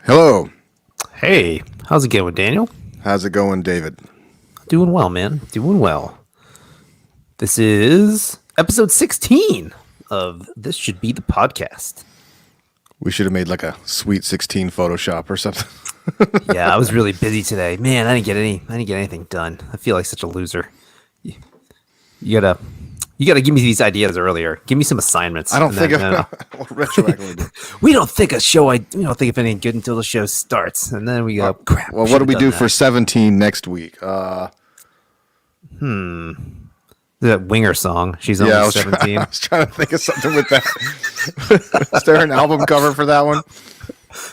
Hello. Hey, how's it going, Daniel? How's it going, David? Doing well, man. Doing well. This is episode 16 of This Should Be the Podcast. We should have made like a Sweet 16 Photoshop or something. Yeah, I was really busy today. Man, I didn't get anything done. I feel like such a loser. You gotta give me these ideas earlier. Give me some assignments. I don't think retroactively. We don't think of anything good until the show starts, and then we go, crap. Well, what do we do for 17 next week? That Winger song? She's only 17. I was trying to think of something with that. Is there an album cover for that one?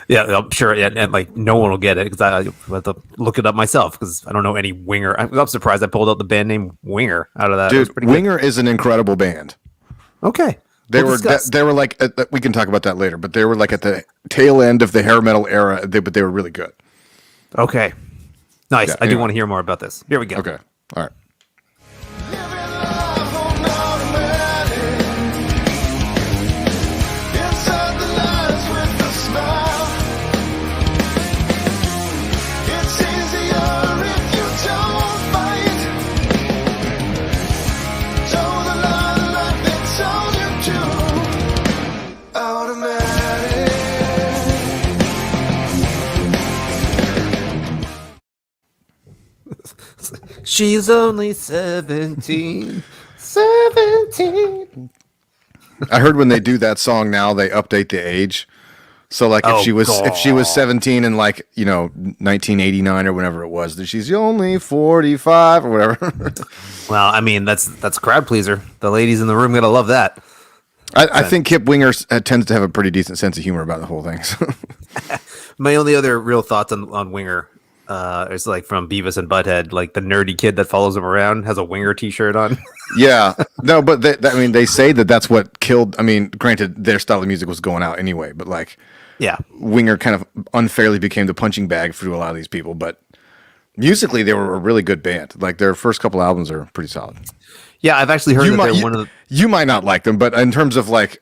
Yeah, I'm sure. Yeah, and like no one will get it because I have to look it up myself because I don't know any Winger. I'm surprised I pulled out the band name Winger out of that. Dude, Winger is an incredible band. Okay, they were like we can talk about that later, but they were like at the tail end of the hair metal era. But they were really good. Okay, nice. Yeah, I do want to hear more about this. Here we go. Okay, all right. She's only 17. 17. I heard when they do that song now, they update the age. So like if she was 17 in like, 1989 or whenever it was, then she's only 45 or whatever. Well, I mean, that's a crowd pleaser. The ladies in the room gotta love that. I think Kip Winger tends to have a pretty decent sense of humor about the whole thing. So. My only other real thoughts on Winger is like from Beavis and Butthead, like the nerdy kid that follows him around has a Winger t-shirt on. Yeah, no, but they say that's what killed. I mean, granted, their style of music was going out anyway, but like, yeah, Winger kind of unfairly became the punching bag for a lot of these people. But musically, they were a really good band. Like their first couple albums are pretty solid. Yeah, I've actually heard they're one of the. You might not like them, but in terms of like,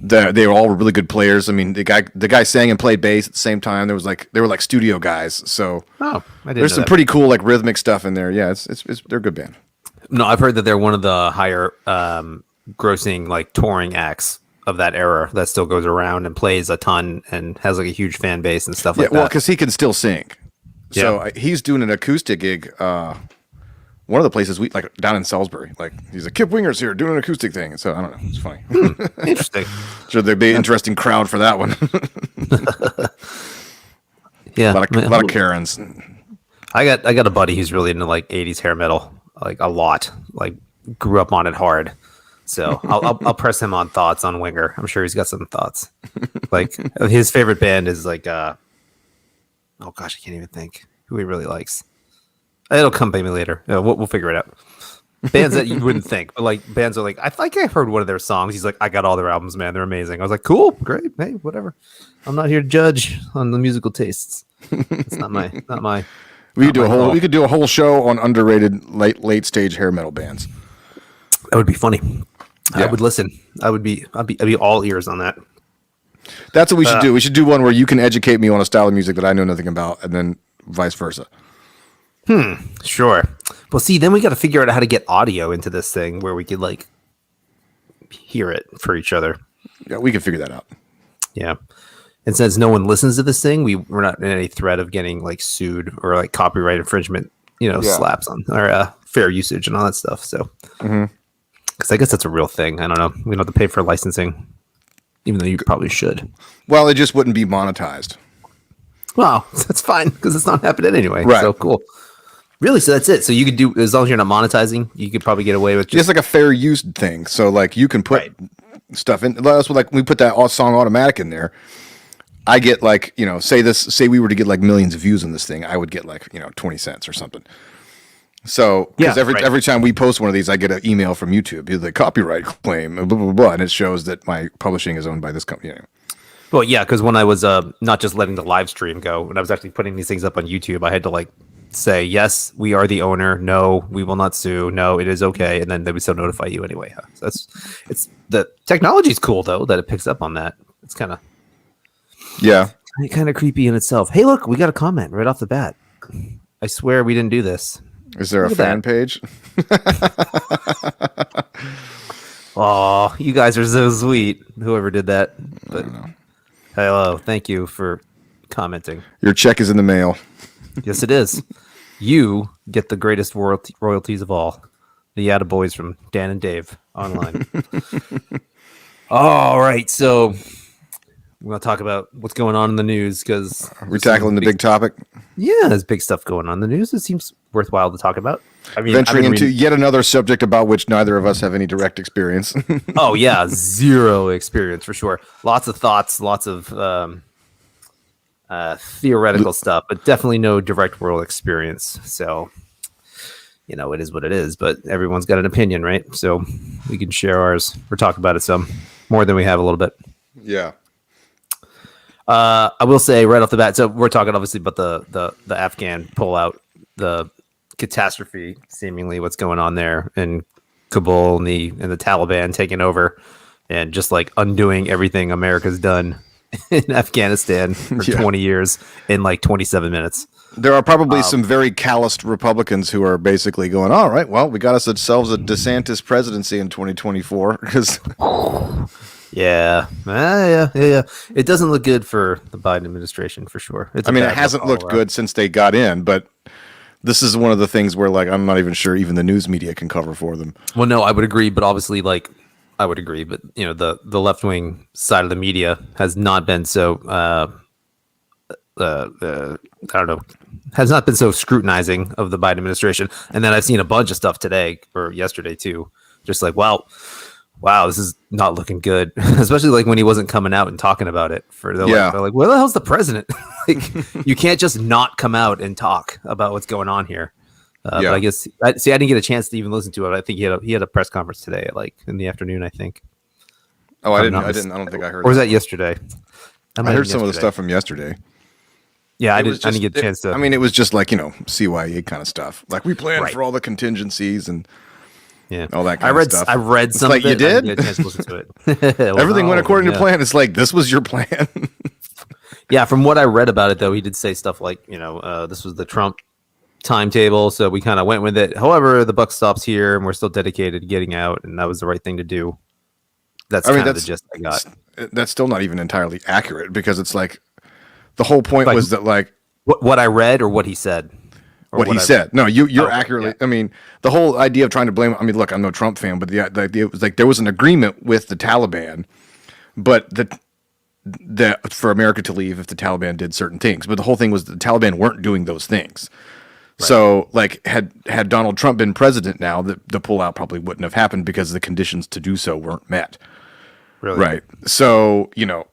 they were all really good players. I mean, the guy sang and played bass at the same time. They were like studio guys. So there's some pretty cool like rhythmic stuff in there. Yeah, they're a good band. No, I've heard that they're one of the higher grossing like touring acts of that era that still goes around and plays a ton and has like a huge fan base and stuff like that. Well, because he can still sing. So he's doing an acoustic gig. One of the places we like down in Salisbury, like he's a Kip Winger's here doing an acoustic thing. So I don't know, it's funny. Interesting. Sure, there'd be an interesting crowd for that one. Yeah, a lot of Karens. I got a buddy who's really into like 80s hair metal, like a lot. Like grew up on it hard. So I'll press him on thoughts on Winger. I'm sure he's got some thoughts. Like his favorite band is like oh gosh, I can't even think who he really likes. It'll come by me later. We'll figure it out. Bands that you wouldn't think, but like bands are like, I think I heard one of their songs. He's like, I got all their albums, man. They're amazing. I was like, cool, great, hey, whatever. I'm not here to judge on the musical tastes. It's not my. We could do a whole show on underrated late stage hair metal bands. That would be funny. Yeah. I would listen. I'd be all ears on that. That's what we should do. We should do one where you can educate me on a style of music that I know nothing about, and then vice versa. Sure. Well, see, then we got to figure out how to get audio into this thing where we could like hear it for each other. Yeah, we can figure that out. Yeah. And since no one listens to this thing, we're not in any threat of getting like sued or like copyright infringement, slaps on our fair usage and all that stuff. So, because I guess that's a real thing. I don't know. We don't have to pay for licensing, even though you probably should. Well, it just wouldn't be monetized. Well, that's fine because it's not happening anyway. Right. So cool. Really? So that's it. So you could do, as long as you're not monetizing, you could probably get away with just like a fair use thing. So like you can put stuff in. That's what, like we put that song Automatic in there. I get like, say we were to get like millions of views on this thing, I would get like, 20 cents or something. So because every time we post one of these, I get an email from YouTube, the copyright claim, blah, blah, blah, and it shows that my publishing is owned by this company. Well, yeah, because when I was not just letting the live stream go, when I was actually putting these things up on YouTube, I had to like say, yes, we are the owner. No, we will not sue. No, it is okay. And then they would still notify you anyway. So it's the technology's cool though, that it picks up on that. It's kind of, yeah, kind of creepy in itself. Hey, look, we got a comment right off the bat. I swear we didn't do this. Is there Look a at fan that. page? Oh, you guys are so sweet. Whoever did that. But hello, thank you for commenting. Your check is in the mail. Yes, it is. You get the greatest royalties of all. The Yada Boys from Dan and Dave online. All right, so we're gonna talk about what's going on in the news because We're tackling the big topic. yeah, there's big stuff going on in the news. It seems worthwhile to talk about. I mean, Venturing into yet another subject about which neither of us have any direct experience. oh yeah, zero experience for sure. Lots of thoughts, lots of theoretical stuff, but definitely no direct world experience. So, you know, it is what it is. But everyone's got an opinion, right? So we can share ours. We're talking about it some more than we have a little bit. Yeah. I will say right off the bat. So we're talking obviously about the Afghan pullout, the catastrophe, seemingly what's going on there in Kabul and the Taliban taking over and just like undoing everything America's done in Afghanistan for 20 years in like 27 minutes. There are probably some very calloused Republicans who are basically going, all right, well, we got ourselves a DeSantis presidency in 2024 because Yeah. Yeah. It doesn't look good for the Biden administration for sure. I mean, it hasn't looked good since they got in, but this is one of the things where, like, I'm not even sure even the news media can cover for them. Well, no, I would agree, but obviously, like, I would agree, but you know, the left wing side of the media has not been so I don't know, has not been so scrutinizing of the Biden administration. And then I've seen a bunch of stuff today or yesterday too, just like, wow, this is not looking good. Especially like when he wasn't coming out and talking about it. They're like, where the hell's the president? Like, you can't just not come out and talk about what's going on here. But I guess I didn't get a chance to even listen to it. I think he had a press conference today, at like in the afternoon, I think. Oh, I don't think I heard. Or was that yesterday? I heard some of the stuff from yesterday. Yeah, I didn't get a chance to. I mean, it was just like, you know, CYA kind of stuff. Like, we planned for all the contingencies and all that kind of stuff. I read some like of it. You did? I didn't get a chance to listen to it. Everything went according to plan. It's like, this was your plan. Yeah, from what I read about it, though, he did say stuff like, you know, this was the Trump timetable, so we kind of went with it. However, the buck stops here, and we're still dedicated to getting out, and that was the right thing to do. That's the gist I got. That's still not even entirely accurate because it's like the whole point was that, like, what I read or what he said. What he said. No, you're accurately. Yeah. I mean, the whole idea of trying to blame. I mean, look, I'm no Trump fan, but the idea was like there was an agreement with the Taliban, but that for America to leave if the Taliban did certain things. But the whole thing was the Taliban weren't doing those things. Right. So, like, had Donald Trump been president now, the pullout probably wouldn't have happened because the conditions to do so weren't met. Really? Right. So, you know,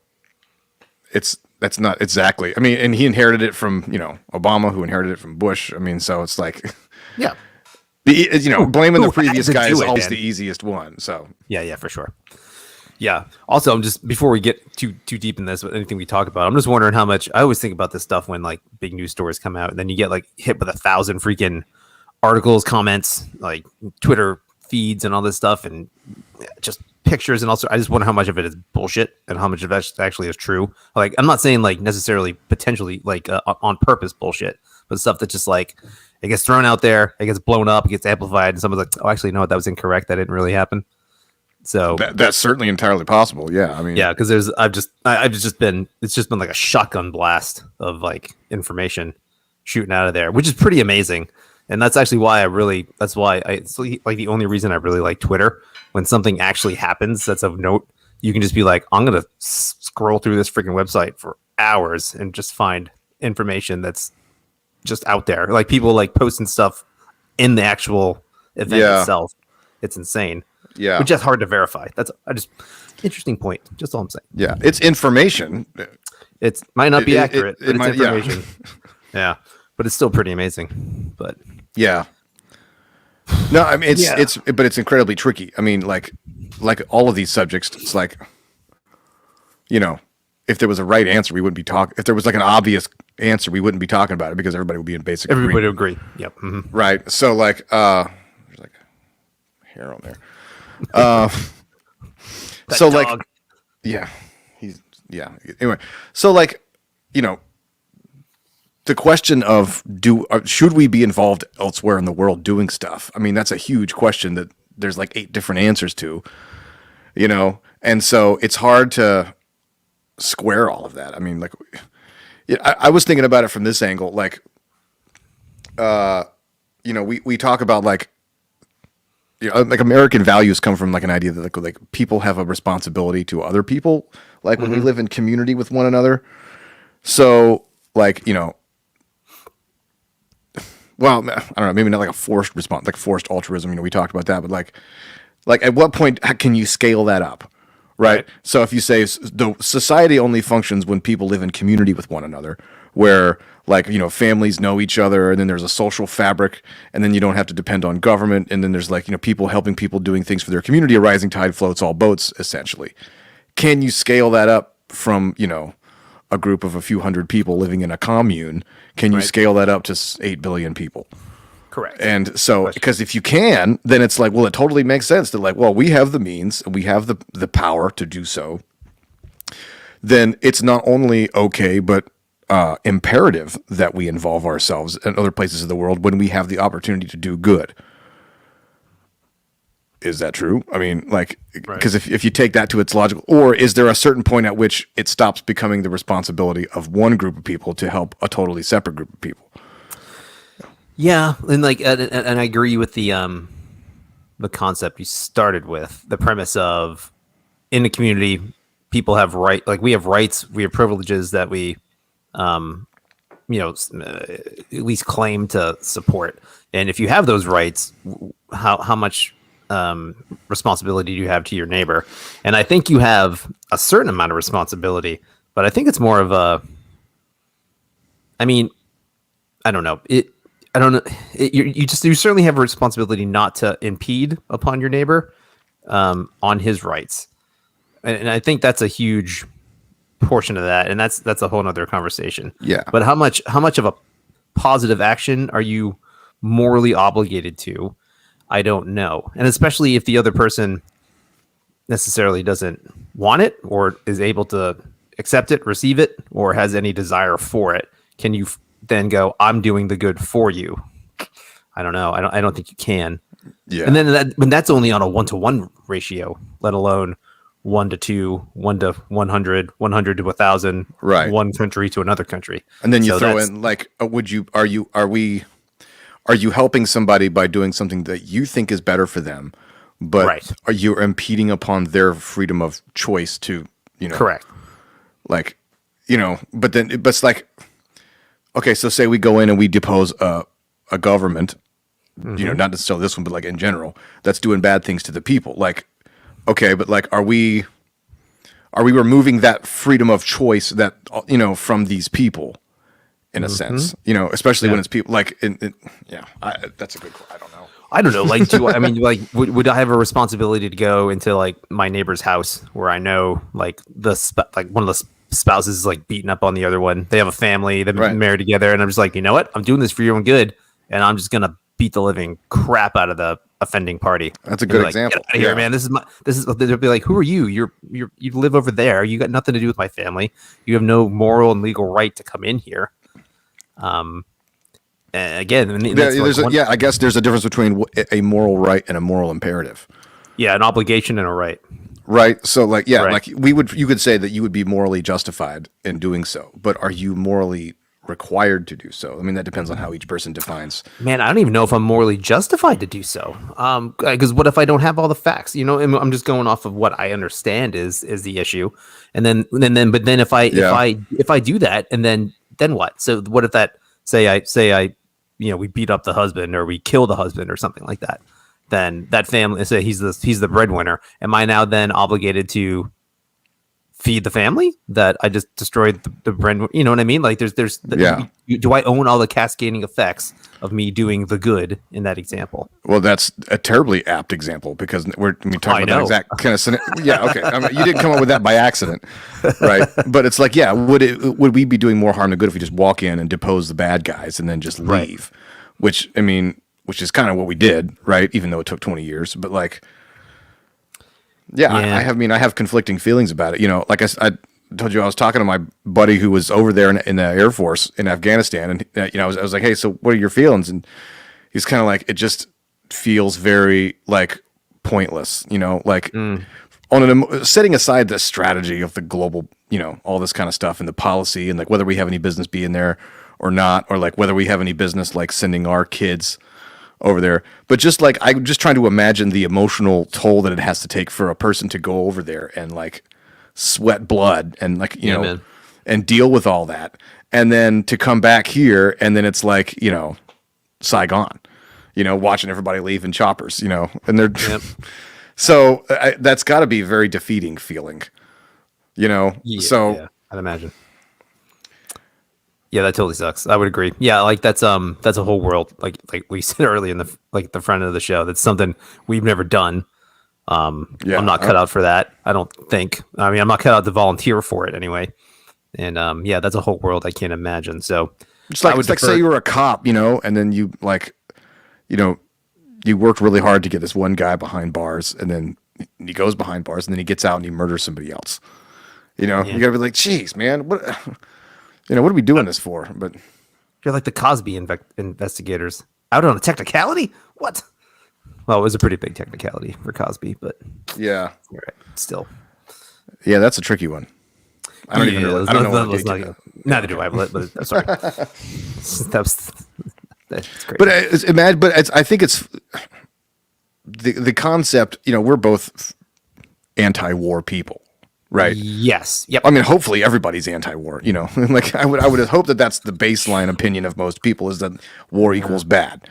that's not exactly. I mean, and he inherited it from, you know, Obama, who inherited it from Bush. I mean, so it's like, yeah, you know, blaming the previous guy is always the easiest one. So yeah, for sure. Yeah. Also, I'm just before we get too deep in this, with anything we talk about, I'm just wondering how much I always think about this stuff when like big news stories come out, and then you get like hit with 1,000 freaking articles, comments, like Twitter feeds, and all this stuff, and just pictures, and also I just wonder how much of it is bullshit and how much of it actually is true. Like, I'm not saying like necessarily potentially like on purpose bullshit, but stuff that just like it gets thrown out there, it gets blown up, it gets amplified, and someone's like, oh, actually, no, that was incorrect. That didn't really happen. So that's certainly entirely possible. Yeah, I mean, yeah, because it's just been like a shotgun blast of like information shooting out of there, which is pretty amazing. And that's actually why it's like the only reason I really like Twitter. When something actually happens that's of note, you can just be like, I'm going to scroll through this freaking website for hours and just find information that's just out there. Like people like posting stuff in the actual event itself. It's insane. Yeah. Which is hard to verify. Interesting point. Just all I'm saying. Yeah. It's information. It might not be accurate, but it's information. Yeah. Yeah. But it's still pretty amazing. But yeah. No, I mean, but it's incredibly tricky. I mean, like all of these subjects, it's like, you know, if there was a right answer, we wouldn't be talking. If there was like an obvious answer, we wouldn't be talking about it because everybody would be in basic agreement. Everybody would agree. Yep. Mm-hmm. Right. So like, there's like hair on there. So dog. like, yeah, anyway, so like, you know, the question of should we be involved elsewhere in the world doing stuff? I mean, that's a huge question that there's like 8 different answers to, you know, and so it's hard to square all of that. I mean, like, yeah, I was thinking about it from this angle, like, you know, we talk about like, you know, like American values come from like an idea that like people have a responsibility to other people, like when we live in community with one another. So like, you know, well, I don't know, maybe not like a forced response, like forced altruism. You know, we talked about that, but like at what point can you scale that up? Right. So if you say the society only functions when people live in community with one another, where like, you know, families know each other, and then there's a social fabric, and then you don't have to depend on government, and then there's like, you know, people helping people doing things for their community. A rising tide floats all boats, essentially. Can you scale that up from, you know, a group of a few hundred people living in a commune? Can you scale that up to 8 billion people? Correct. And so, because if you can, then it's like, well, it totally makes sense to like, well, we have the means, we have the power to do so. Then it's not only okay, but imperative that we involve ourselves in other places of the world when we have the opportunity to do good. Is that true? I mean, like, because if you take that to its logical, or is there a certain point at which it stops becoming the responsibility of one group of people to help a totally separate group of people? Yeah, and like, and I agree with the concept you started with, the premise of in the community, people have like we have rights, we have privileges that we, you know, at least claim to support. And if you have those rights, how much responsibility do you have to your neighbor? And I think you have a certain amount of responsibility, but I think it's more of a, I mean, I don't know. I don't know. You certainly have a responsibility not to impede upon your neighbor on his rights, and I think that's a huge portion of that, and that's a whole nother conversation. Yeah. But how much of a positive action are you morally obligated to? I don't know, and especially if the other person necessarily doesn't want it or is able to accept it, receive it, or has any desire for it, can you then go, I'm doing the good for you? I don't know. I don't think you can. Yeah. And then that's only on a 1-to-1 ratio, let alone 1-to-2, 1-to-100, 100 to 1,000, right? One country to another country. And then you throw in like, are you helping somebody by doing something that you think is better for them, but are you impeding upon their freedom of choice to, you know? Correct. Like, you know, but it's like, okay, so say we go in and we depose a government, you know, not necessarily this one, but like in general, that's doing bad things to the people. Like, okay, but like, are we removing that freedom of choice that, you know, from these people in a sense, you know, especially when it's people like, that's a good, I don't know. I don't know. Like, I mean, like, would I have a responsibility to go into like my neighbor's house where I know like one of the spouses is like beating up on the other one? They have a family, they've been married together, and I'm just like, you know what? I'm doing this for your own good, and I'm just gonna beat the living crap out of the offending party. That's a good example. Get out of here, man. This is. They'll be like, who are you? You live over there. You got nothing to do with my family. You have no moral and legal right to come in here. Again, I guess there's a difference between a moral right and a moral imperative. Yeah, an obligation and a right. Right. So like, like you could say that you would be morally justified in doing so, but are you morally required to do so? I mean, that depends on how each person defines. Man, I don't even know if I'm morally justified to do so. Because what if I don't have all the facts? You know, I'm just going off of what I understand is the issue, but then if I do that, and then what? So what if that say I you know, we beat up the husband or we kill the husband or something like that? Then that family, say he's the breadwinner. Am I now then obligated to feed the family that I just destroyed the bread? You know what I mean? Like do I own all the cascading effects of me doing the good in that example? Well, that's a terribly apt example because we're talking about that exact kind of scenario. Yeah. Okay. I mean, you didn't come up with that by accident, right? But it's like, would we be doing more harm than good if we just walk in and depose the bad guys and then just leave? Which is kind of what we did, right? Even though it took 20 years, but like, I have conflicting feelings about it. You know, like told you I was talking to my buddy who was over there in the Air Force in Afghanistan, and I was like, hey, so what are your feelings? And he's kind of like, it just feels very like pointless, like setting aside the strategy of the global, all this kind of stuff and the policy and like whether we have any business being there or not, or like whether we have any business like sending our kids over there. But just like, I'm just trying to imagine the emotional toll that it has to take for a person to go over there and like sweat blood and like, man. and deal with all that. And then to come back here and then it's like, Saigon, watching everybody leave in choppers, and they're, so that's gotta be a very defeating feeling, so I'd imagine. Yeah, that totally sucks. I would agree. Yeah, like that's a whole world. Like we said earlier in the front of the show. That's something we've never done. I'm not cut out for that. I don't think. I mean, I'm not cut out to volunteer for it anyway. And that's a whole world I can't imagine. So it's like say you were a cop, and then you like, you worked really hard to get this one guy behind bars, and then he goes behind bars, and then he gets out and he murders somebody else. You gotta be like, geez, man, what? What are we doing this for? But you're like the Cosby investigators out on a technicality. What? Well, it was a pretty big technicality for Cosby, but yeah, right, still. Yeah, that's a tricky one. I don't even know. I don't know. Neither do I. But sorry, that's great. But I think it's the concept. We're both anti-war people. Right. Yes. Yep. I mean, hopefully everybody's anti-war, like I would hope that that's the baseline opinion of most people is that war equals bad,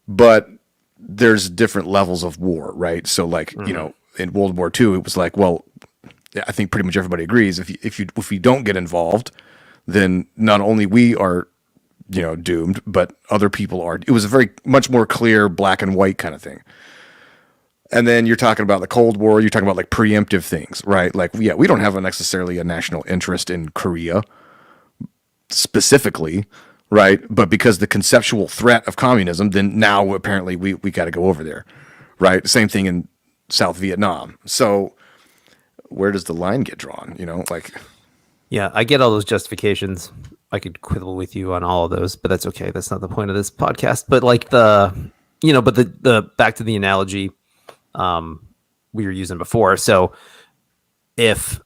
but there's different levels of war. Right. So like, in World War II, it was like, well, I think pretty much everybody agrees. If we don't get involved, then not only we are, doomed, but other people are. It was a very much more clear black and white kind of thing. And then you're talking about the Cold War. You're talking about like preemptive things, right? Like, yeah, we don't have necessarily a national interest in Korea specifically, right? But because the conceptual threat of communism, then now apparently we got to go over there, right? Same thing in South Vietnam. So where does the line get drawn? Yeah, I get all those justifications. I could quibble with you on all of those, but that's okay. That's not the point of this podcast. But like the back to the analogy we were using before. So if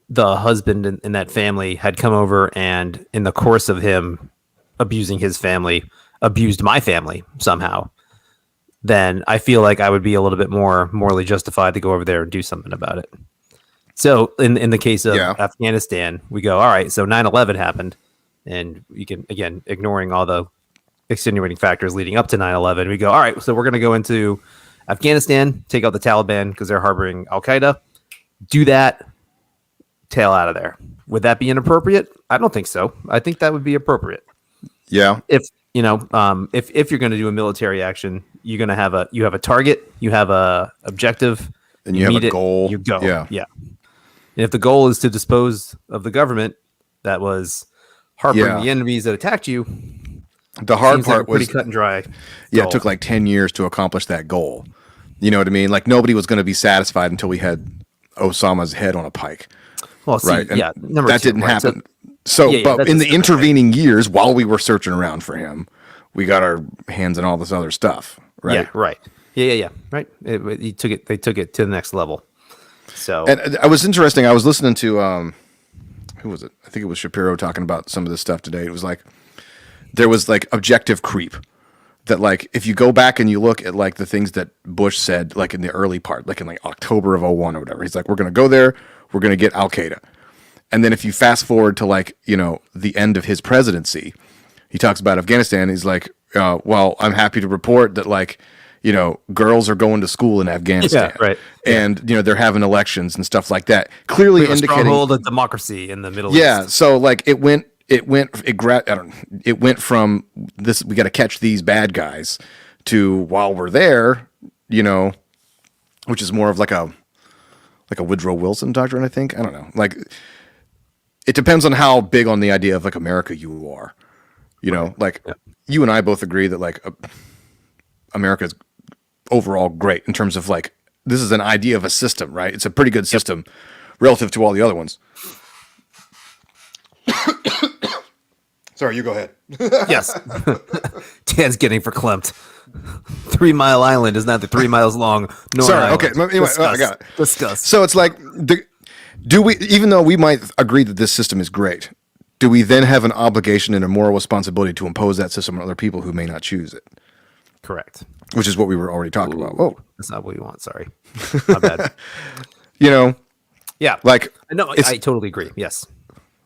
the husband in that family had come over and in the course of him abusing his family, abused my family somehow, then I feel like I would be a little bit more morally justified to go over there and do something about it. So in the case of Afghanistan, we go, all right, so 9/11 happened, and you can, again, ignoring all the extenuating factors leading up to 9/11, we go, all right, so we're going to go into Afghanistan, take out the Taliban because they're harboring Al-Qaeda. Do that, tail out of there. Would that be inappropriate? I don't think so. I think that would be appropriate. Yeah. If if you're going to do a military action, you're going to have a target, you have a objective, and you have a goal. You go. Yeah. And if the goal is to dispose of the government that was harboring the enemies that attacked you, the hard part was pretty cut and dry. Yeah, it took like 10 years to accomplish that goal. You know what I mean? Like nobody was going to be satisfied until we had Osama's head on a pike. Well, see, right? And that didn't happen. But in the intervening years, while we were searching around for him, we got our hands on all this other stuff. Right. Yeah. Right. Yeah. Right. They took it to the next level. So, and I was interesting. I was listening to who was it? I think it was Shapiro talking about some of this stuff today. It was like there was like objective creep that like if you go back and you look at like the things that Bush said like in the early part, like in like October of 2001 or whatever, he's like, we're going to go there, we're going to get Al-Qaeda. And then if you fast forward to like, the end of his presidency, he talks about Afghanistan. He's like, well, I'm happy to report that like, girls are going to school in Afghanistan. Yeah, right. And, they're having elections and stuff like that. Clearly indicating stronghold of democracy in the Middle East. Yeah. So like it went from this, we got to catch these bad guys to while we're there, which is more of like a Woodrow Wilson doctrine, I think. I don't know. Like it depends on how big on the idea of like America you are, you and I both agree that like America is overall great in terms of like, this is an idea of a system, right? It's a pretty good system relative to all the other ones. Sorry, you go ahead. Yes. Dan's getting verklempt. 3 Mile Island is not the 3 miles long. Sorry. Okay. Anyway, I got it. Discuss. So it's like, do we, even though we might agree that this system is great, do we then have an obligation and a moral responsibility to impose that system on other people who may not choose it? Correct. Which is what we were already talking about. Oh, That's not what we want. Sorry. My bad. you know, Yeah. like No, I totally agree. Yes.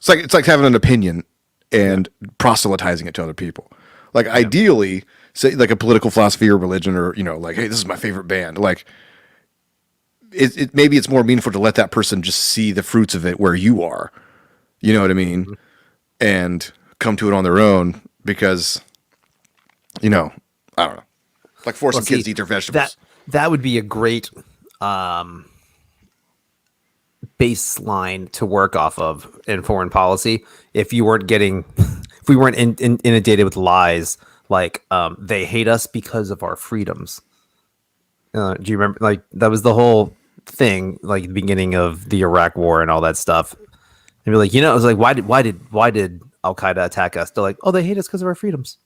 it's like having an opinion and proselytizing it to other people. Like ideally, say like a political philosophy or religion, or like, hey, this is my favorite band. Like, it maybe it's more meaningful to let that person just see the fruits of it where you are. You know what I mean? Mm-hmm. And come to it on their own because, I don't know, like forcing kids to eat their vegetables. That would be a great baseline to work off of in foreign policy. If we weren't inundated with lies like they hate us because of our freedoms. Do you remember? Like that was the whole thing, like the beginning of the Iraq War and all that stuff. And be like, it was like, why did Al Qaeda attack us? They're like, oh, they hate us because of our freedoms.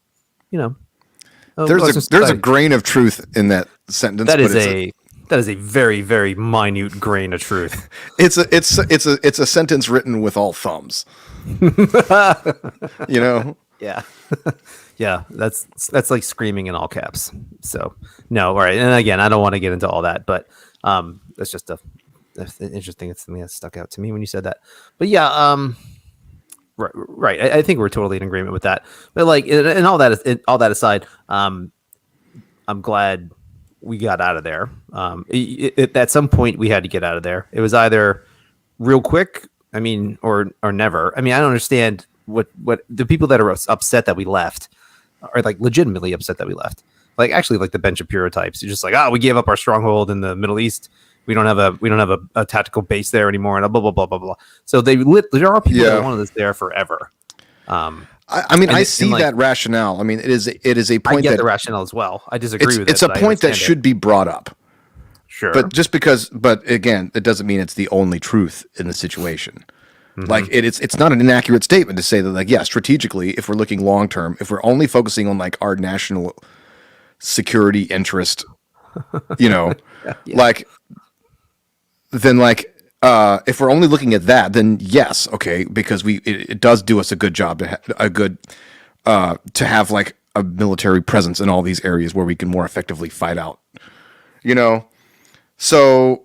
There's a grain of truth in that sentence. That is a very, very minute grain of truth. It's a sentence written with all thumbs. Yeah. Yeah, that's like screaming in all caps. So no, all right. And again, I don't want to get into all that, but that's just that's interesting. It's something that stuck out to me when you said that. But yeah, right. I think we're totally in agreement with that. But like, and all that aside, I'm glad we got out of there. At some point, we had to get out of there. It was either real quick, or never. I don't understand what the people that are upset that we left are like legitimately upset that we left. Like actually, like the Ben Shapiro types. You're just like, we gave up our stronghold in the Middle East. We don't have a tactical base there anymore, and blah blah blah blah blah. So there are people that wanted us there forever. I see that rationale. It is a point. I get the rationale as well. I disagree with it. It's a point that should be brought up. Sure, but again, it doesn't mean it's the only truth in the situation. Mm-hmm. Like it's not an inaccurate statement to say that, like, strategically, if we're looking long term, if we're only focusing on like our national security interest, like then like if we're only looking at that, then yes, okay, because it does do us a good job to have like a military presence in all these areas where we can more effectively fight out. So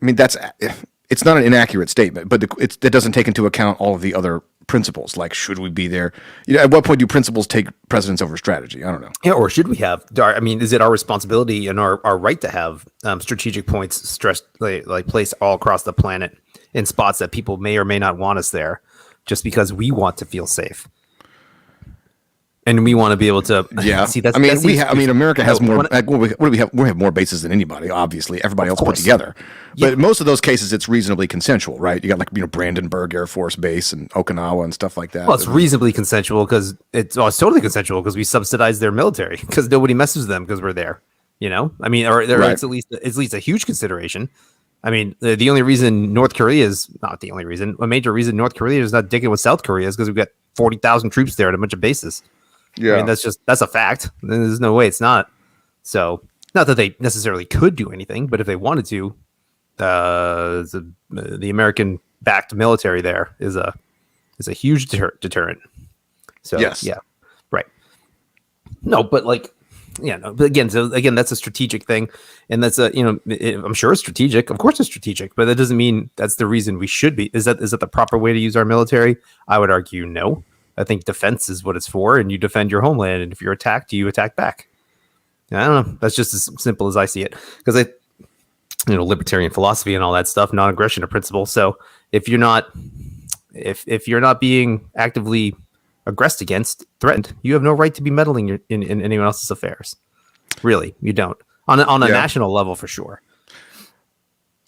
that's. It's not an inaccurate statement, but it doesn't take into account all of the other principles. Like, should we be there? At what point do principles take precedence over strategy? I don't know. Yeah, or should we have? Is it our responsibility and our right to have strategic points stressed like placed all across the planet in spots that people may or may not want us there, just because we want to feel safe? And we want to be able to see that. America has more. What do we have? We have more bases than anybody. Obviously, everybody else put together. But in most of those cases, it's reasonably consensual, right? You got like Brandenburg Air Force Base and Okinawa and stuff like that. Well, it's reasonably consensual because it's totally consensual because we subsidize their military because nobody messes with them because we're there. It's at least a huge consideration. The only reason North Korea is not the only reason. A major reason North Korea is not dicking with South Korea is because we've got 40,000 troops there at a bunch of bases. Yeah, that's a fact. There's no way it's not. So, not that they necessarily could do anything, but if they wanted to, the American-backed military there is a huge deterrent. So, yes, yeah, right. No, but but again, that's a strategic thing, and that's I'm sure it's strategic. Of course, it's strategic, but that doesn't mean that's the reason we should be. Is that the proper way to use our military? I would argue no. I think defense is what it's for, and you defend your homeland. And if you're attacked, you attack back. And I don't know. That's just as simple as I see it. Because libertarian philosophy and all that stuff, non-aggression a principle. So if you're not being actively aggressed against, threatened, you have no right to be meddling in anyone else's affairs. Really, you don't. On a national level, for sure.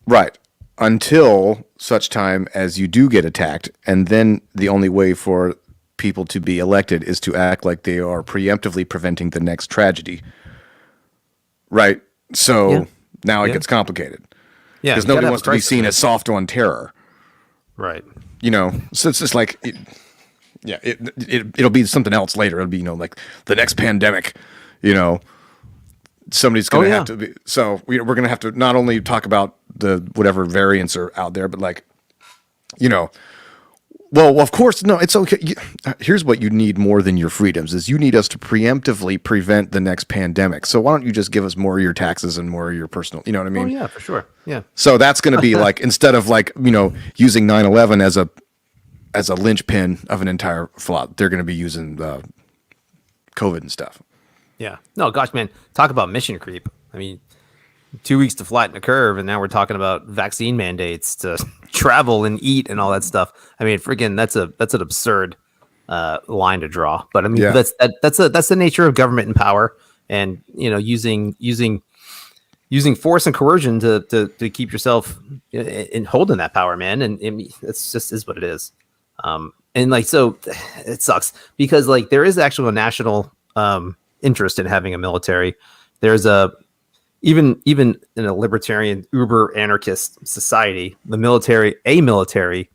Right. Until such time as you do get attacked, and then the only way for people to be elected is to act like they are preemptively preventing the next tragedy. Right. So now it gets complicated. Yeah, because you gotta nobody have wants a to be crisis seen plan. as soft on terror. Right. So it's just like, it'll be something else later. It'll be, like the next pandemic, somebody's going to have to be. So we're going to have to not only talk about the whatever variants are out there, but like, well, of course, no, it's okay. Here's what you need more than your freedoms is you need us to preemptively prevent the next pandemic. So why don't you just give us more of your taxes and more of your personal, you know what I mean? Oh yeah, for sure. Yeah. So that's going to be like, instead of like, using 9/11 as a linchpin of an entire plot, they're going to be using COVID and stuff. Yeah. No, gosh, man, talk about mission creep. I mean, 2 weeks to flatten the curve, and now we're talking about vaccine mandates to travel and eat and all that stuff. I mean, freaking, that's an absurd line to draw. But I mean, Yeah. that's the nature of government and power, and using force and coercion to keep yourself in holding that power, man. And it's just is what it is. And like, so it sucks because like there is actually a national interest in having a military. There's even in a libertarian uber anarchist society, a military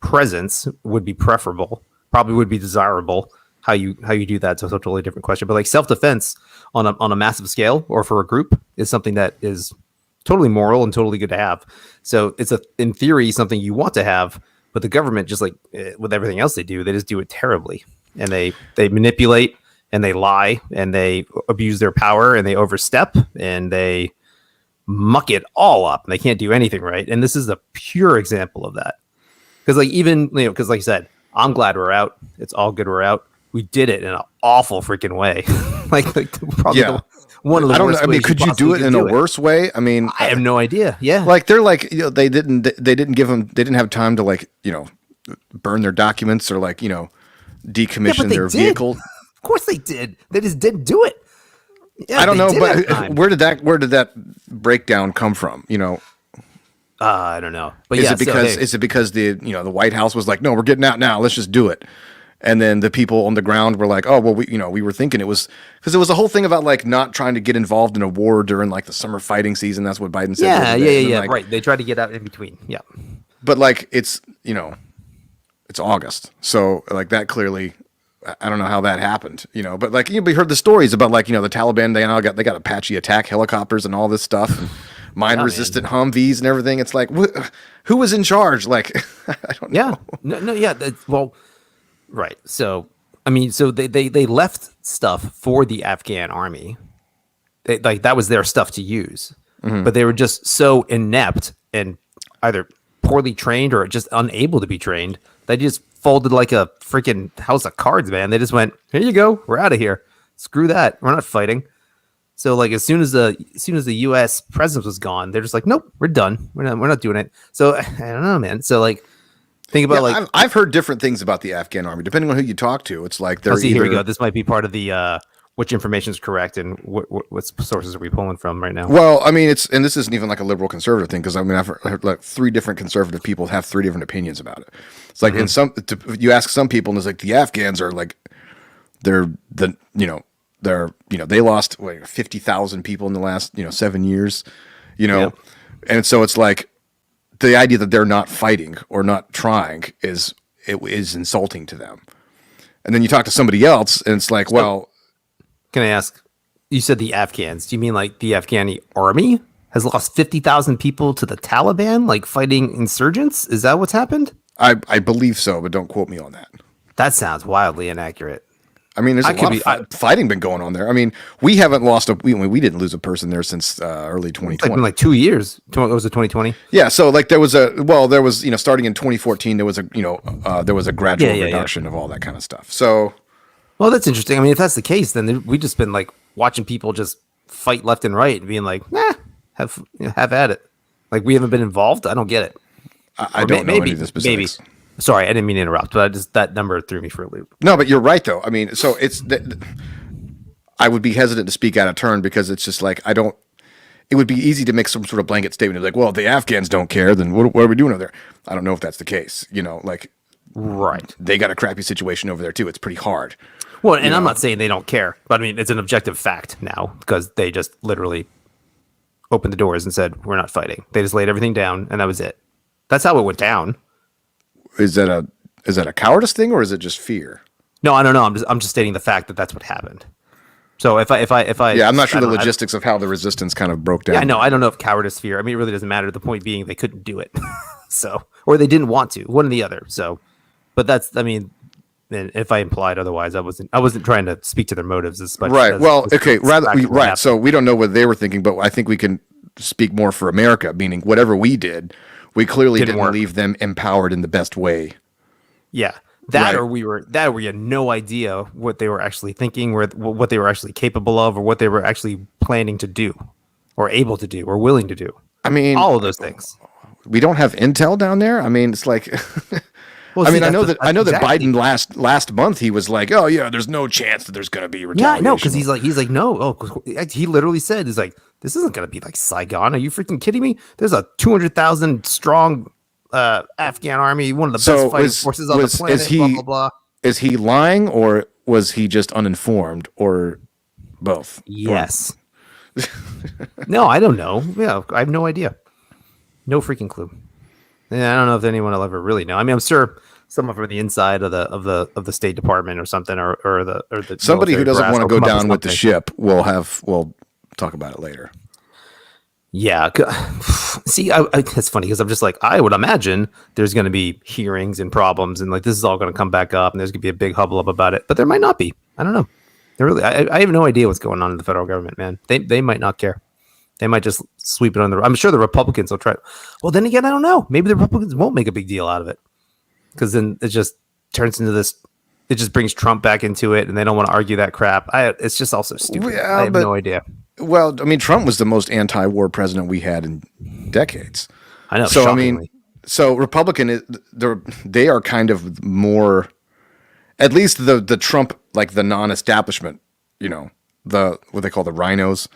presence would be preferable, probably would be desirable. How you do that is a totally different question. But like self-defense on a massive scale or for a group is something that is totally moral and totally good to have. So it's in theory something you want to have, but the government, just like with everything else they do, they just do it terribly, and they manipulate and they lie and they abuse their power and they overstep and they muck it all up. And they can't do anything right. And this is a pure example of that. Because like because like I said, I'm glad we're out. It's all good we're out. We did it in an awful freaking way. like probably one of the worst I mean, ways could you do it in a it. worse way? I mean, I have no idea. Yeah. like they're like, they didn't have time to like, burn their documents or like, decommission their vehicle. Of course they did. They just didn't do it. Yeah, I don't know, but time. where did that breakdown come from? I don't know. But is yeah, it because the White House was like, no, we're getting out now, let's just do it. And then the people on the ground were like, oh, well, we were thinking it was because it was a whole thing about like not trying to get involved in a war during like the summer fighting season. That's what Biden said. Yeah. Like, right. They tried to get out in between. Yeah. But like, it's August. So like that clearly, I don't know how that happened, but like, we heard the stories about like, the Taliban, they got Apache attack helicopters and all this stuff. And mine resistant Humvees and everything. It's like, who was in charge? Like, I don't know. Yeah. No. Yeah. Well, right. So, I mean, so they left stuff for the Afghan army. Like that was their stuff to use, but they were just so inept and either poorly trained or just unable to be trained. They just folded like a freaking house of cards, man. They just went, here you go. We're out of here. Screw that. We're not fighting. So like as soon as the U.S. presence was gone, they're just like, nope, we're done. We're not doing it. So I don't know, man. So like think about I've heard different things about the Afghan army depending on who you talk to. It's like they're here we go. This might be part of the which information is correct and what sources are we pulling from right now? Well, I mean, and this isn't even like a liberal conservative thing because I mean I've heard like 3 different conservative people have 3 different opinions about it. It's like in you ask some people and it's like the Afghans are like they lost 50,000 people in the last 7 years, and so it's like the idea that they're not fighting or not trying is insulting to them. And then you talk to somebody else and it's like, well, can I ask? You said the Afghans. Do you mean like the Afghani army has lost 50,000 people to the Taliban, like fighting insurgents? Is that what's happened? I believe so, but don't quote me on that. That sounds wildly inaccurate. I mean, there's a lot of fighting been going on there. I mean, we haven't lost we didn't lose a person there since early 2020. It's been like 2 years. Was it 2020? Yeah. So like there was starting in 2014, there was a gradual reduction of all that kind of stuff. So. Well, that's interesting. I mean, if that's the case, then we just been like watching people just fight left and right and being like, nah, have at it. Like we haven't been involved. I don't get it. I don't know any of the specifics. Maybe. Sorry, I didn't mean to interrupt, but that number threw me for a loop. No, but you're right though. I mean, so I would be hesitant to speak out of turn because it's just like it would be easy to make some sort of blanket statement like, well, if the Afghans don't care, then what are we doing over there? I don't know if that's the case. Like, right? They got a crappy situation over there too. It's pretty hard. Well, and I'm not saying they don't care, but I mean it's an objective fact now because they just literally opened the doors and said, "We're not fighting." They just laid everything down, and that was it. That's how it went down. Is that a cowardice thing or is it just fear? No, I don't know. I'm just stating the fact that that's what happened. So if I Yeah, I'm not sure I the don't- logistics of how the resistance kind of broke down. Yeah, I know. I don't know if cowardice, fear. I mean, it really doesn't matter. The point being, they couldn't do it, so or they didn't want to. One or the other. So, but that's. I mean, and if I implied otherwise, I wasn't trying to speak to their motives as much. Right. as- Well, as okay. exactly what Right. happened. So we don't know what they were thinking, but I think we can speak more for America, meaning whatever we did, we clearly Didn't didn't work. leave them empowered in the best way. Yeah, that Right. or we had no idea what they were actually thinking, or what they were actually capable of, or what they were actually planning to do, or able to do, or willing to do. I mean, All of those things. we don't have intel down there. I mean, it's like, Well, I see, mean, I know that's that exactly- Biden last month he was like, oh yeah, there's no chance that there's going to be Yeah, retaliation. no, because he's like no. Oh, 'cause he literally said, "He's like, this isn't gonna be like Saigon. Are you freaking kidding me? There's a 200,000 strong Afghan army, one of the So best fighting was- forces on the was- planet." is he- blah blah blah. Is he lying or was he just uninformed or both? Yes. No, I don't know. Yeah, I have no idea. No freaking clue. Yeah, I don't know if anyone will ever really know. I mean, I'm sure someone from the inside of the State Department or something, or the Somebody who military doesn't brass want to will go come up down with the something. ship will talk about it later. Yeah. See, it's funny because I'm just like, I would imagine there's going to be hearings and problems, and like this is all going to come back up, and there's going to be a big hubbub about it. But there might not be. I don't know. There really, I have no idea what's going on in the federal government, man. They might not care. They might just sweep it under. I'm sure the Republicans will try. Well, then again, I don't know. Maybe the Republicans won't make a big deal out of it, because then it just turns into this. It just brings Trump back into it, and they don't want to argue that crap. It's just also stupid. Yeah, I have but- no idea. Well, I mean, Trump was the most anti-war president we had in decades. I know. So I shockingly. mean, so Republican, they are kind of more, at least the Trump, like the non-establishment, the what they call the rhinos,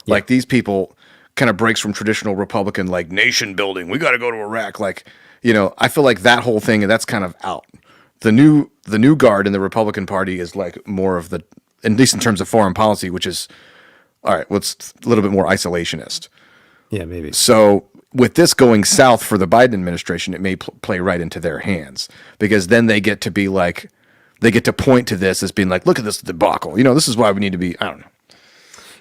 like these people kind of breaks from traditional Republican like nation building. We got to go to Iraq. Like, I feel like that whole thing, that's kind of out. The new guard in the Republican Party is like more of the, at least in terms of foreign policy, which is all right. What's a little bit more isolationist. Yeah, maybe. So with this going south for the Biden administration, it may play right into their hands because then they get to be like, they get to point to this as being like, look at this debacle. This is why we need to be, I don't know.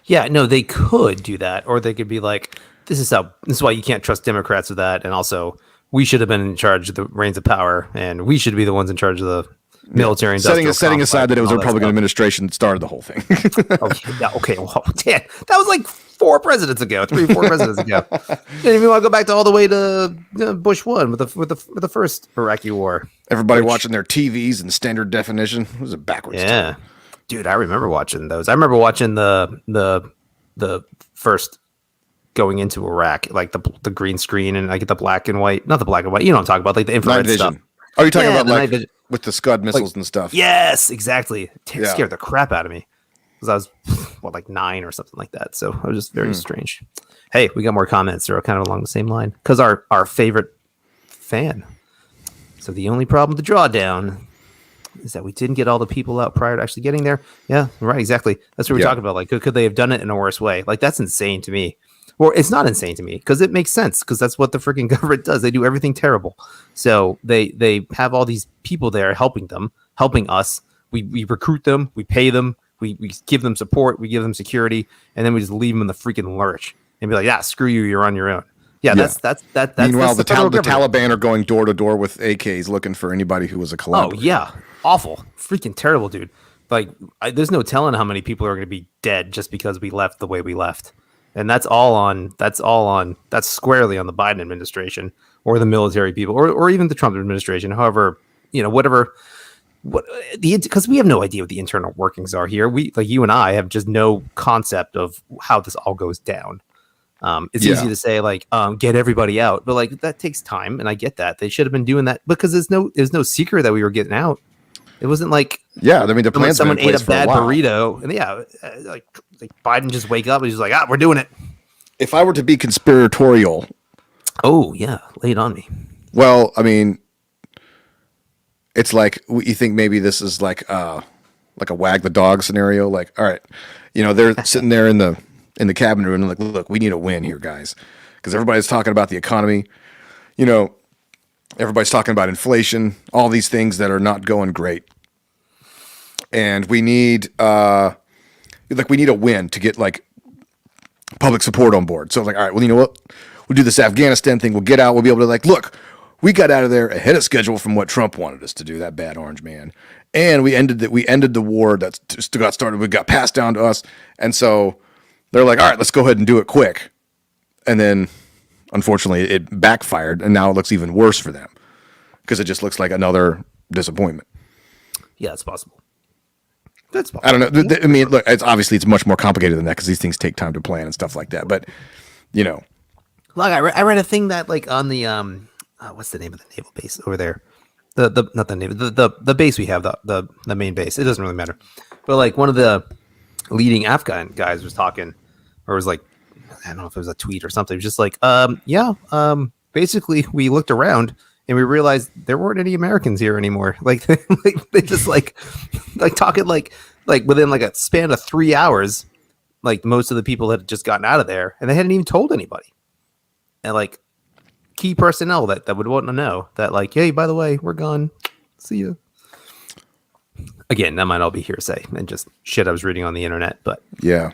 Yeah, no, they could do that, or they could be like, this is why you can't trust Democrats with that, and also we should have been in charge of the reins of power, and we should be the ones in charge of the military. Setting industrial aside that it was a complex and all Republican that administration that started the whole thing. stuff. Yeah, okay, well, damn, that was like 3 or 4 presidents ago. You didn't even want to go back to all the way to Bush 1 with the first Iraqi war. Everybody watching their TVs in standard definition. It was a backwards. Yeah, dude, I remember watching those. I remember watching the first going into Iraq, like the green screen and like the black and white, not the black and white. You know what I'm talking about, like the Night infrared vision. stuff. Are you talking Yeah, about the like night vision. with the Scud missiles and stuff? Yes, exactly. It Yeah. scared the crap out of me because I was like 9 or something like that. So it was just very strange. Hey, we got more comments. They're kind of along the same line because our favorite fan. So the only problem with the drawdown is that we didn't get all the people out prior to actually getting there. Yeah, right. Exactly. That's what we're Yeah. talking about. Like, could they have done it in a worse way? Like, that's insane to me. Well, it's not insane to me because it makes sense because that's what the freaking government does. They do everything terrible. So they have all these people there helping us. We recruit them, we pay them, we give them support, we give them security, and then we just leave them in the freaking lurch and be like, yeah, screw you, you're on your own. Yeah, Yeah. that's Meanwhile, that's the federal government. Taliban are going door to door with AKs looking for anybody who was a Oh collaborator. yeah, awful, freaking terrible, dude. Like, there's no telling how many people are going to be dead just because we left the way we left, and that's squarely on the Biden administration or the military people or even the Trump administration. However, because we have no idea what the internal workings are here. We, like you and I, have just no concept of how this all goes down. It's Yeah. easy to say like get everybody out, but like that takes time, and I get that they should have been doing that because there's no secret that we were getting out. It wasn't like Yeah, I mean the plan's someone been in ate place a for a bad while. burrito, and like Biden just wake up and he's like, we're doing it. If I were to be conspiratorial, Oh yeah, lay it on me. well, I mean, it's like you think maybe this is like a wag the dog scenario. Like, all right, they're sitting there in the in the cabinet room and like, look, we need a win here, guys, because everybody's talking about the economy. You know, everybody's talking about inflation, all these things that are not going great, and we need we need a win to get like public support on board. So I was like, all right, well, you know what? We'll do this Afghanistan thing. We'll get out. We'll be able to like, look, we got out of there ahead of schedule from what Trump wanted us to do, that bad orange man. And we ended the war that just got started. We got passed down to us. And so they're like, all right, let's go ahead and do it quick. And then unfortunately it backfired. And now it looks even worse for them because it just looks like another disappointment. Yeah, it's possible. That's possible. I don't know. I mean, look, it's much more complicated than that because these things take time to plan and stuff like that. But, you know. Like I read a thing that like on the what's the name of the naval base over there? The not the naval the base we have, the main base. It doesn't really matter. But like one of the leading Afghan guys was talking, or was like, I don't know if it was a tweet or something. It was just like, basically we looked around and we realized there weren't any Americans here anymore. Like, they just like talking like within like a span of 3 hours, like most of the people had just gotten out of there and they hadn't even told anybody. And like key personnel that would want to know that like, hey, by the way, we're gone. See you. Again, that might all be hearsay and just shit I was reading on the internet. But yeah.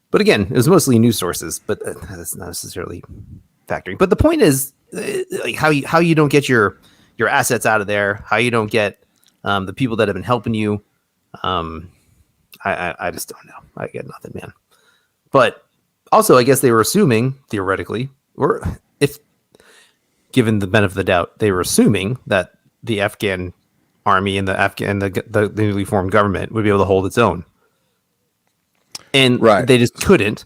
But again, it was mostly news sources, but that's not necessarily factoring. But the point is, like how you don't get your assets out of there, how you don't get the people that have been helping you. I just don't know. I get nothing, man. But also, I guess they were assuming theoretically, or if given the benefit of the doubt, they were assuming that the Afghan army and the newly formed government would be able to hold its own. And they just couldn't.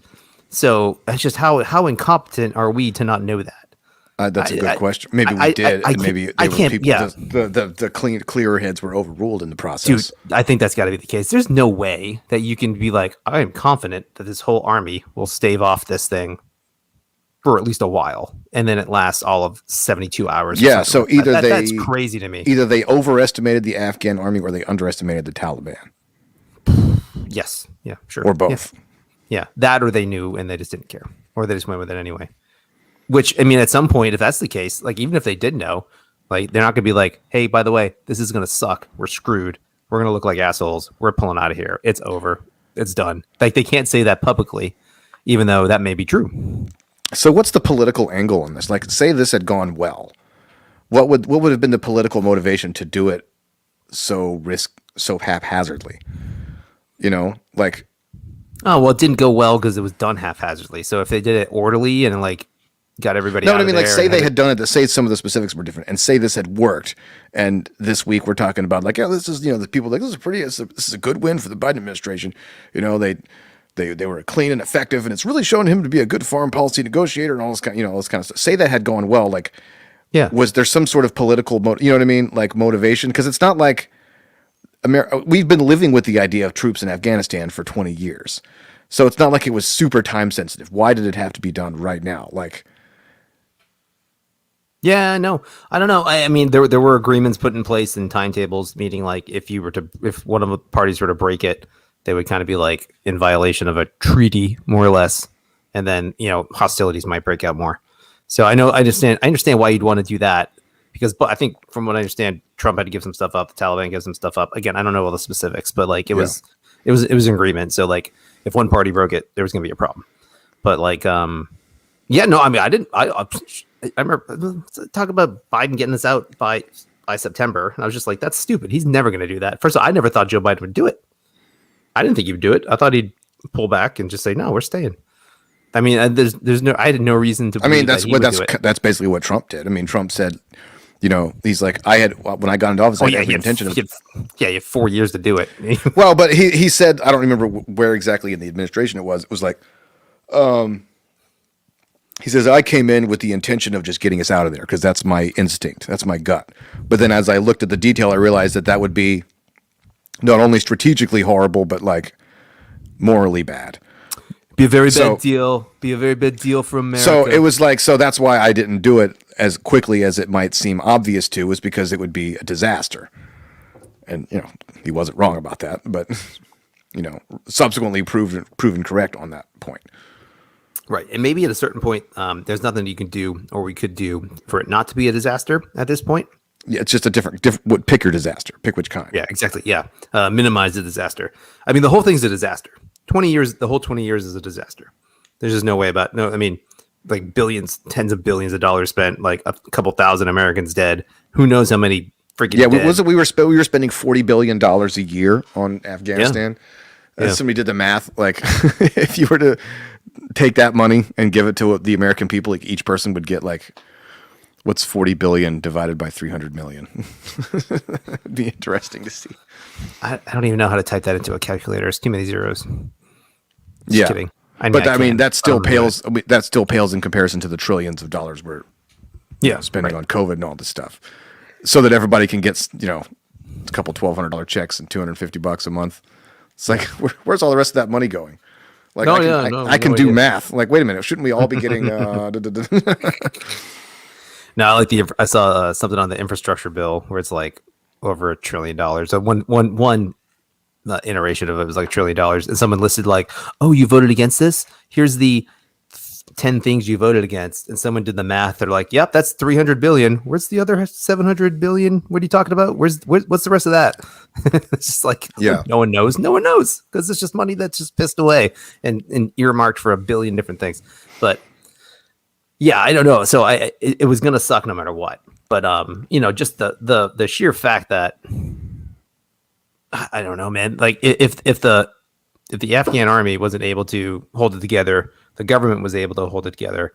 So that's just how incompetent are we to not know that? That's a good question. Maybe we did, and maybe there were people. Yeah. The clearer heads were overruled in the process. Dude, I think that's got to be the case. There's no way that you can be like, I am confident that this whole army will stave off this thing for at least a while, and then it lasts all of 72 hours. Yeah, so either that's crazy to me. Either they overestimated the Afghan army or they underestimated the Taliban. Yes. Yeah, sure. Or both. Yeah, that or they knew and they just didn't care, or they just went with it anyway. Which, I mean, at some point, if that's the case, like even if they did know, like they're not going to be like, hey, by the way, this is going to suck. We're screwed. We're going to look like assholes. We're pulling out of here. It's over. It's done. Like they can't say that publicly, even though that may be true. So what's the political angle on this? Like, say this had gone well, what would have been the political motivation to do it so haphazardly? You know, like, oh well, it didn't go well because it was done haphazardly. So if they did it orderly and like got everybody, no, I mean, like, say they had done it. Say some of the specifics were different, and say this had worked. And this week we're talking about like, yeah, this is the people like this is a good win for the Biden administration. You know, they were clean and effective, and it's really shown him to be a good foreign policy negotiator and all this kind of stuff. Say that had gone well, like, yeah, was there some sort of political, you know what I mean, like motivation? Because it's not like we've been living with the idea of troops in Afghanistan for 20 years, so it's not like it was super time sensitive. Why did it have to be done right now? Like, yeah, no, I don't know. I mean, there were agreements put in place and timetables, meaning like if one of the parties were to break it, they would kind of be like in violation of a treaty, more or less. And then, you know, hostilities might break out more. So I understand why you'd want to do that but I think from what I understand, Trump had to give some stuff up. The Taliban gives some stuff up. Again, I don't know all the specifics, but like it was an agreement. So like if one party broke it, there was going to be a problem. But like, yeah, no, I mean, I remember talk about Biden getting this out by September. And I was just like, that's stupid. He's never going to do that. First of all, I never thought Joe Biden would do it. I didn't think he would do it. I thought he'd pull back and just say, no, we're staying. I mean, I had no reason to. I mean, that's basically what Trump did. I mean, Trump said, you know, he's like, when I got into office, I had the intention of. You had 4 years to do it. Well, but he said, I don't remember where exactly in the administration it was. It was like, he says, I came in with the intention of just getting us out of there because that's my instinct, that's my gut. But then as I looked at the detail, I realized that would be not only strategically horrible, but like morally bad. Be a very bad deal. Be a very bad deal for America. So it was like, so that's why I didn't do it as quickly as it might seem obvious to, was because it would be a disaster. And, you know, he wasn't wrong about that, but, you know, subsequently proven correct on that point. Right. And maybe at a certain point, there's nothing you can do or we could do for it not to be a disaster at this point. Yeah, it's just a different. Pick your disaster. Pick which kind. Yeah, exactly. Yeah. Minimize the disaster. I mean, the whole thing's a disaster. 20 years, the whole 20 years is a disaster. There's just no way about no. I mean, like billions, tens of billions of dollars spent, like a couple thousand Americans dead. Who knows how many freaking Yeah, dead. was it we were spending $40 billion a year on Afghanistan? Yeah. Somebody did the math. Like, if you were to take that money and give it to the American people, like each person would get like, what's 40 billion divided by 300 million? It'd be interesting to see. I don't even know how to type that into a calculator. It's too many zeros. Just Yeah, kidding. but I mean can. that still I'm doing pales. I mean, that still pales in comparison to the trillions of dollars we're Yeah, spending right. on COVID and all this stuff, so that everybody can get a couple $1,200 checks and $250 a month. It's like where's all the rest of that money going? Like No, I can, yeah, I, no, I can no do idea. math. Like wait a minute, shouldn't we all be getting? No, I like I saw something on the infrastructure bill where it's like over $1 trillion. So one iteration of it was like $1 trillion, and someone listed like, "Oh, you voted against this? Here's the 10 things you voted against." And someone did the math. They're like, "Yep, that's 300 billion. Where's the other 700 billion? What are you talking about? What's the rest of that?" It's just like, Yeah. no one knows. No one knows because it's just money that's just pissed away and earmarked for a billion different things. But yeah, I don't know. So it was gonna suck no matter what. But just the sheer fact that I don't know, man. Like if the Afghan army wasn't able to hold it together, the government was able to hold it together,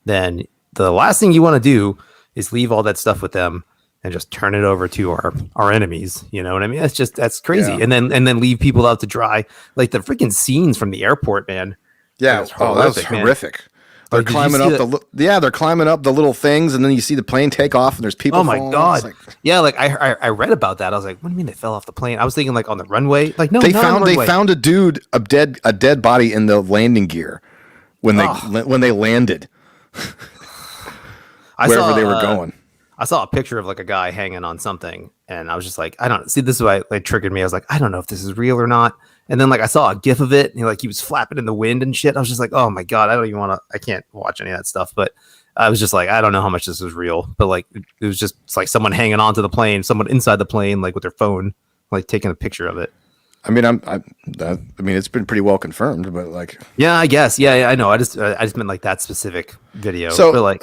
then the last thing you want to do is leave all that stuff with them and just turn it over to our enemies. You know what I mean? That's crazy. Yeah. And then leave people out to dry. Like the freaking scenes from the airport, man. Yeah, was that was horrific, man. horrific. They're Like, did you climbing see up they're climbing up the little things, and then you see the plane take off, and there's people. Oh my falling. god! It's like- Yeah, like I read about that. I was like, what do you mean they fell off the plane? I was thinking like on the runway. Like no, they not on found the they runway. found a dead body in the landing gear when they landed I wherever saw, they were going. I saw a picture of like a guy hanging on something, and I was just like, I don't see. This is why it triggered me. I was like, I don't know if this is real or not. And then like I saw a gif of it, and he was flapping in the wind and shit. I was just like, oh my god, I don't even want to. I can't watch any of that stuff. But I was just like, I don't know how much this is real. But like it was just it's like someone hanging onto the plane, someone inside the plane, like with their phone, like taking a picture of it. I mean, I mean, it's been pretty well confirmed, but like, Yeah, I guess. Yeah, I know. I just meant like that specific video. So, but like,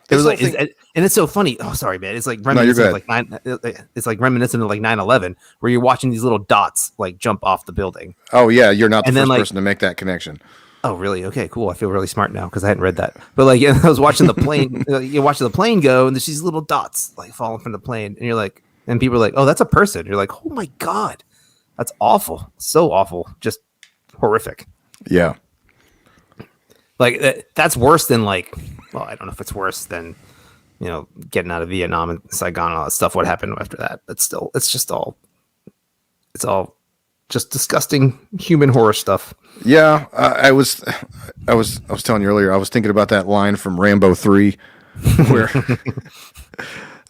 it was whole like, thing- and it's so funny. Oh, sorry, man. It's like you're reminiscent of good. like it's like reminiscent of like 9/11, where you're watching these little dots like jump off the building. oh yeah, you're not the And then, first like- person to make that connection. Oh, really? Okay, cool. I feel really smart now because I hadn't read that. But like, I was watching the plane. You're watching the plane go, and there's these little dots like falling from the plane, and you're like, and people are like, "Oh, that's a person." You're like, "Oh my god, that's awful. So awful. Just horrific." Yeah, Like that's worse than like, well, I don't know if it's worse than getting out of Vietnam and Saigon and all that stuff. What happened after that? But still, it's all just disgusting human horror stuff. yeah. I was telling you earlier. I was thinking about that line from Rambo 3, where.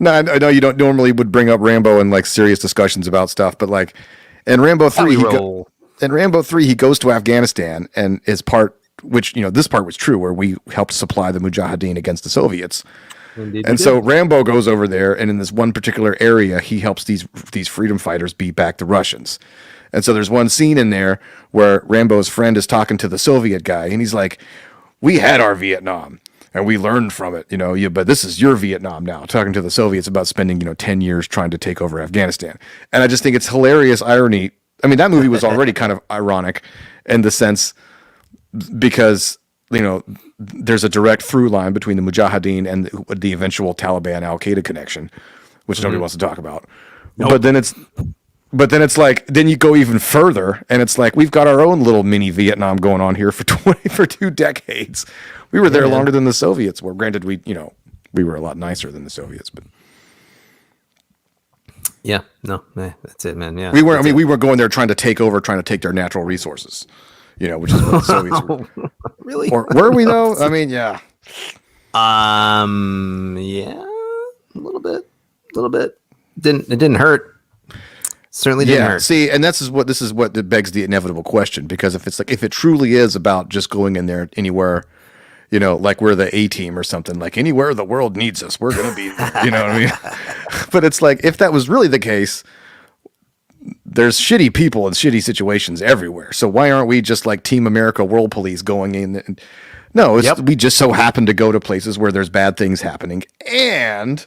No, I know you don't normally would bring up Rambo in like serious discussions about stuff, but like in Rambo 3, in Rambo 3, he goes to Afghanistan, and his part, which this part was true, where we helped supply the Mujahideen against the Soviets. And so Rambo goes over there, and in this one particular area, he helps these freedom fighters beat back the Russians. And so there's one scene in there where Rambo's friend is talking to the Soviet guy, and he's like, "We had our Vietnam, and we learned from it, but this is your Vietnam now." Talking to the Soviets about spending 10 years trying to take over Afghanistan. And I just think it's hilarious irony. I mean, that movie was already kind of ironic in the sense because there's a direct through line between the Mujahideen and the eventual Taliban Al-Qaeda connection, which nobody wants to talk about. Nope. But then it's like, then you go even further, and it's like we've got our own little mini Vietnam going on here for 2 decades. We were there longer than the Soviets were. Granted, we were a lot nicer than the Soviets, but yeah, no, that's it, man. Yeah, we weren't. I mean, we weren't going there trying to take their natural resources. Which is what the Soviets were. Really? Or were we though? I mean, yeah. Yeah, a little bit. It didn't hurt. Certainly didn't hurt. See, and this is what that begs the inevitable question, because if it truly is about just going in there anywhere, like we're the A team or something, like anywhere the world needs us, we're gonna be, you know what I mean? But it's like, if that was really the case, there's shitty people and shitty situations everywhere. So why aren't we just like Team America World Police going in? No, we just so happen to go to places where there's bad things happening, and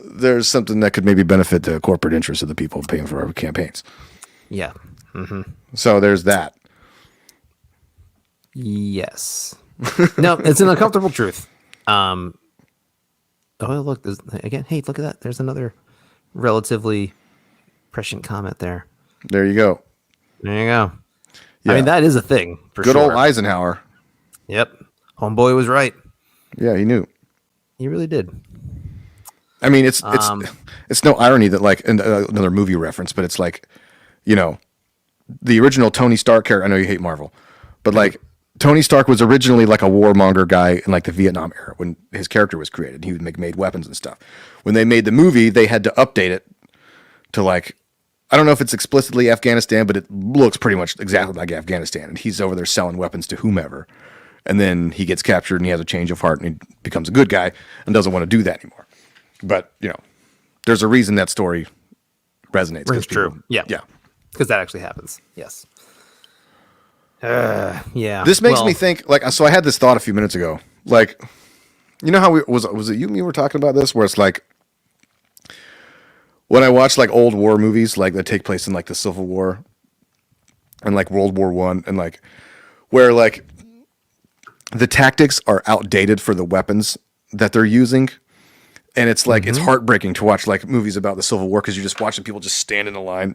there's something that could maybe benefit the corporate interests of the people paying for our campaigns. Yeah. Mm-hmm. So there's that. Yes. No, it's an uncomfortable truth. Oh, look, again. Hey, look at that. There's another relatively prescient comment there. There you go. There you go. Yeah. I mean, that is a thing for Good sure. old Eisenhower. Yep. Homeboy was right. Yeah, he knew. He really did. I mean, it's no irony that, like, another movie reference, but it's like, the original Tony Stark character. I know you hate Marvel, but like Tony Stark was originally like a warmonger guy in like the Vietnam era when his character was created. He made weapons and stuff. When they made the movie, they had to update it to, like, I don't know if it's explicitly Afghanistan, but it looks pretty much exactly like Afghanistan. And he's over there selling weapons to whomever. And then he gets captured and he has a change of heart and he becomes a good guy and doesn't want to do that anymore. But, there's a reason that story resonates. It's true. Yeah. Because that actually happens. Yes. Yeah. This makes me think, like, so I had this thought a few minutes ago. Like, how was it you and me were talking about this, where it's like, when I watch like old war movies, like that take place in like the Civil War and like World War I, and like where like the tactics are outdated for the weapons that they're using. And it's like, it's heartbreaking to watch like movies about the Civil War, because you're just watching people just stand in a line,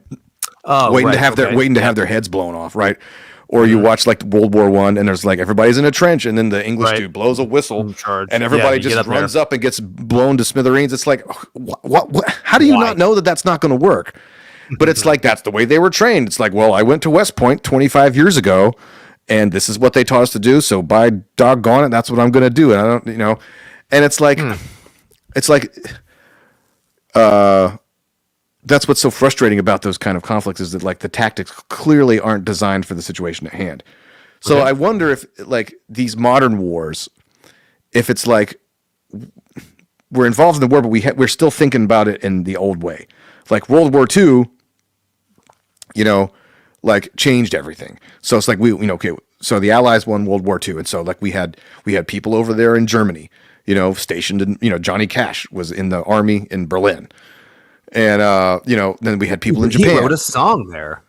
waiting to have their heads blown off, right? Or you watch like World War I, and there's like everybody's in a trench, and then the English dude blows a whistle, and everybody just runs up and gets blown to smithereens. It's like, what? How do you not know that that's not going to work? But it's like, that's the way they were trained. It's like, well, I went to West Point 25 years ago, and this is what they taught us to do. So by doggone it, that's what I'm going to do. And I don't, and it's like. It's like, that's what's so frustrating about those kind of conflicts, is that like the tactics clearly aren't designed for the situation at hand. So I wonder if like these modern wars, if it's like we're involved in the war, but we're still thinking about it in the old way. Like World War II, like changed everything. So it's like so the Allies won World War II, and so like we had people over there in Germany, stationed in, Johnny Cash was in the army in Berlin. And, then we had people in Japan. He wrote a song there.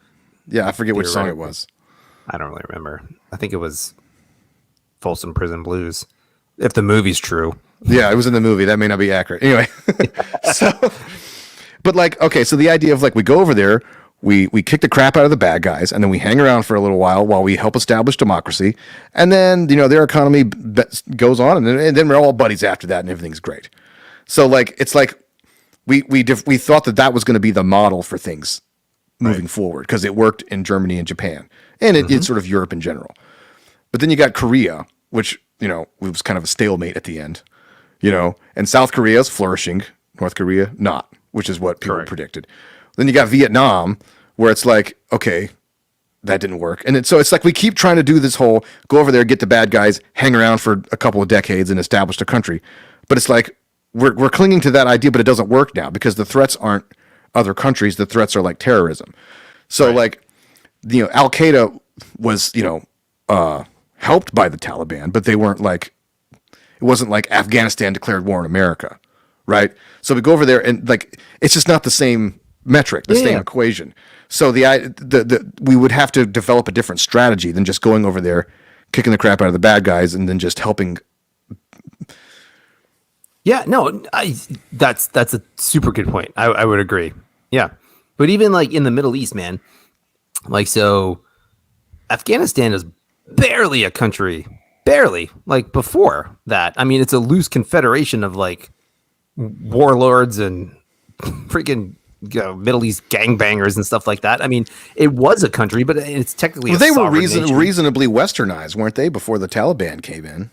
Yeah, I forget which song it was. I don't really remember. I think it was Folsom Prison Blues, if the movie's true. Yeah, it was in the movie. That may not be accurate. Anyway, but like, okay, so the idea of like, we go over there, we kick the crap out of the bad guys, and then we hang around for a little while we help establish democracy, and then their economy goes on, and then we're all buddies after that, and everything's great. So like, it's like we thought that was going to be the model for things moving forward, because it worked in Germany and Japan, and it's sort of Europe in general. But then you got Korea, which it was kind of a stalemate at the end, and South Korea is flourishing, North Korea not, which is what people predicted. Then you got Vietnam, where it's like, okay, that didn't work. And so it's like we keep trying to do this whole go over there, get the bad guys, hang around for a couple of decades and establish a country. But it's like we're clinging to that idea, but it doesn't work now, because the threats aren't other countries. The threats are like terrorism. So like, Al Qaeda was, helped by the Taliban, but they weren't like, it wasn't like Afghanistan declared war on America. Right. So we go over there and like, it's just not the same metric, the same equation. So we would have to develop a different strategy than just going over there, kicking the crap out of the bad guys, and then just helping. Yeah, no, that's a super good point. I would agree. Yeah, but even like in the Middle East, man, like, so Afghanistan is barely a country, barely. Like before that, I mean, it's a loose confederation of like warlords and freaking Middle East gangbangers and stuff like that. I mean, it was a country, but it's technically they were reasonably westernized, weren't they, before the Taliban came in?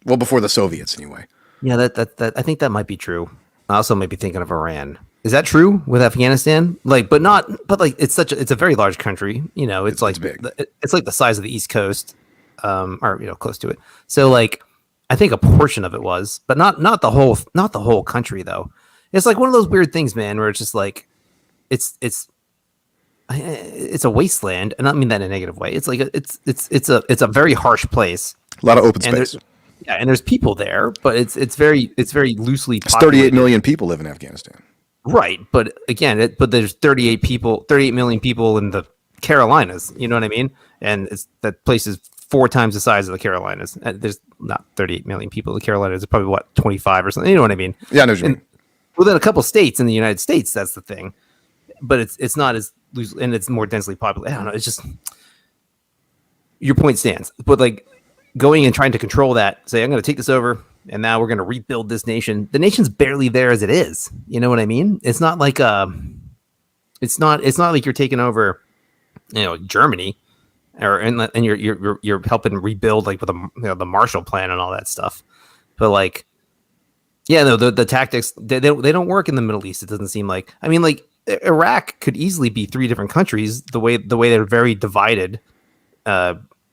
Well, before the Soviets, anyway. Yeah, that I think that might be true. I also might be thinking of Iran. Is that true with Afghanistan? Like, but like it's a very large country. You know, it's like big. It's like the size of the East Coast, or close to it. So like, I think a portion of it was, but not the whole country though. It's like one of those weird things, man, where it's just like, it's a wasteland, and I don't mean that in a negative way. It's like it's a very harsh place. A lot of open space. And there's people there, but it's very loosely. It's 38 million people live in Afghanistan. Right, but again, but there's 38 million people in the Carolinas. You know what I mean? And that place is 4 times the size of the Carolinas. There's not 38 million people in the Carolinas. It's probably 25 or something. You know what I mean? Yeah, I know what you mean. Within a couple states in the United States, that's the thing. But it's not as loose, and it's more densely populated. I don't know. It's just your point stands. But like going and trying to control that, say I'm going to take this over, and now we're going to rebuild this nation. The nation's barely there as it is. You know what I mean? It's not like it's not like you're taking over, Germany, and you're helping rebuild like with the Marshall Plan and all that stuff. But like, yeah, no, the tactics they don't work in the Middle East. It doesn't seem like. I mean, like Iraq could easily be 3 different countries. The way they're very divided.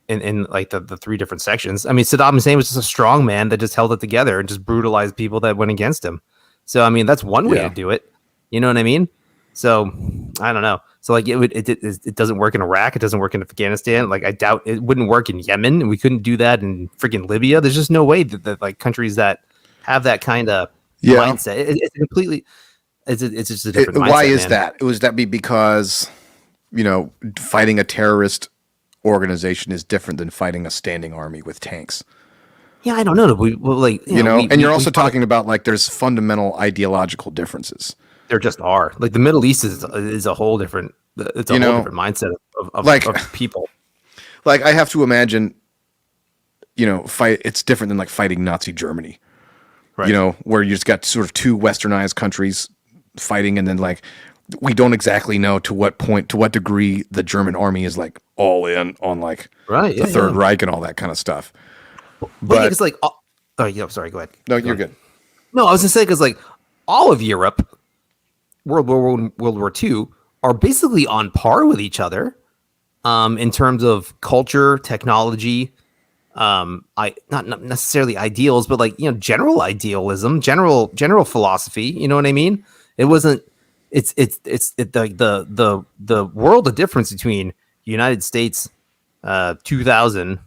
In like the 3 different sections. I mean, Saddam Hussein was just a strong man that just held it together and just brutalized people that went against him. So, I mean, that's one way to do it. You know what I mean? So, I don't know. So, like, it doesn't work in Iraq. It doesn't work in Afghanistan. Like, I doubt it wouldn't work in Yemen. And we couldn't do that in freaking Libya. There's just no way that like countries that have that kind of mindset. It's completely. It's just a different mindset. Why is that? Was that because, fighting a terrorist organization is different than fighting a standing army with tanks? Yeah, I don't know. You're also talking about like there's fundamental ideological differences. There just are. Like the Middle East is a whole different. It's a whole different mindset of people. Like I have to imagine, it's different than like fighting Nazi Germany. Right. Where you just got sort of 2 westernized countries fighting, and then like we don't exactly know to what degree the German army is like all in on like the Third Reich and all that kind of stuff. But it's like, sorry, go ahead. No, you're good. No, I was gonna say because like all of Europe, World War I, World War II, are basically on par with each other, in terms of culture, technology, not necessarily ideals, but like general idealism, general philosophy. You know what I mean? It wasn't. It's like the world of difference between United States 2000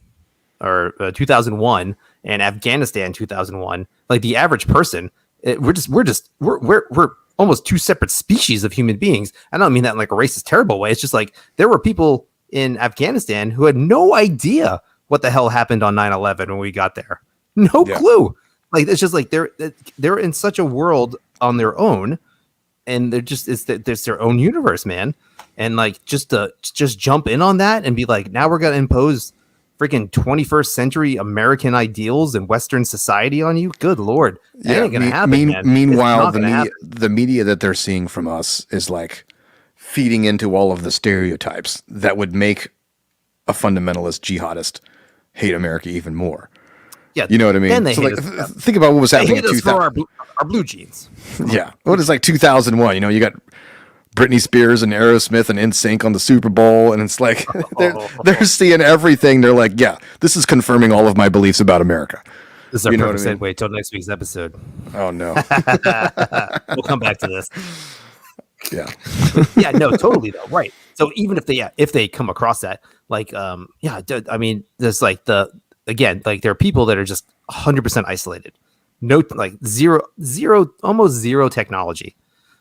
or 2001 and Afghanistan 2001. Like the average person, we're almost 2 separate species of human beings. I don't mean that in like a racist, terrible way. It's just like there were people in Afghanistan who had no idea what the hell happened on 9/11 when we got there. No clue. Like it's just like they're in such a world on their own. And they're just there's their own universe, man. And like just jump in on that and be like, now we're gonna impose freaking 21st century American ideals and Western society on you. Good Lord, that ain't gonna happen. Man. Meanwhile, the media that they're seeing from us is like feeding into all of the stereotypes that would make a fundamentalist jihadist hate America even more. Yeah, you know what I mean. So like, think about what was happening in 2000. Our blue jeans. Yeah, what is like 2001? You got Britney Spears and Aerosmith and NSYNC on the Super Bowl, and it's like they're seeing everything. They're like, yeah, this is confirming all of my beliefs about America. This is our perfect segue till next week's episode. Oh no, we'll come back to this. Yeah, yeah, no, totally though, right? So even if they come across that, like, I mean, there's like again, like there are people that are just 100% isolated, no, like zero, almost zero technology,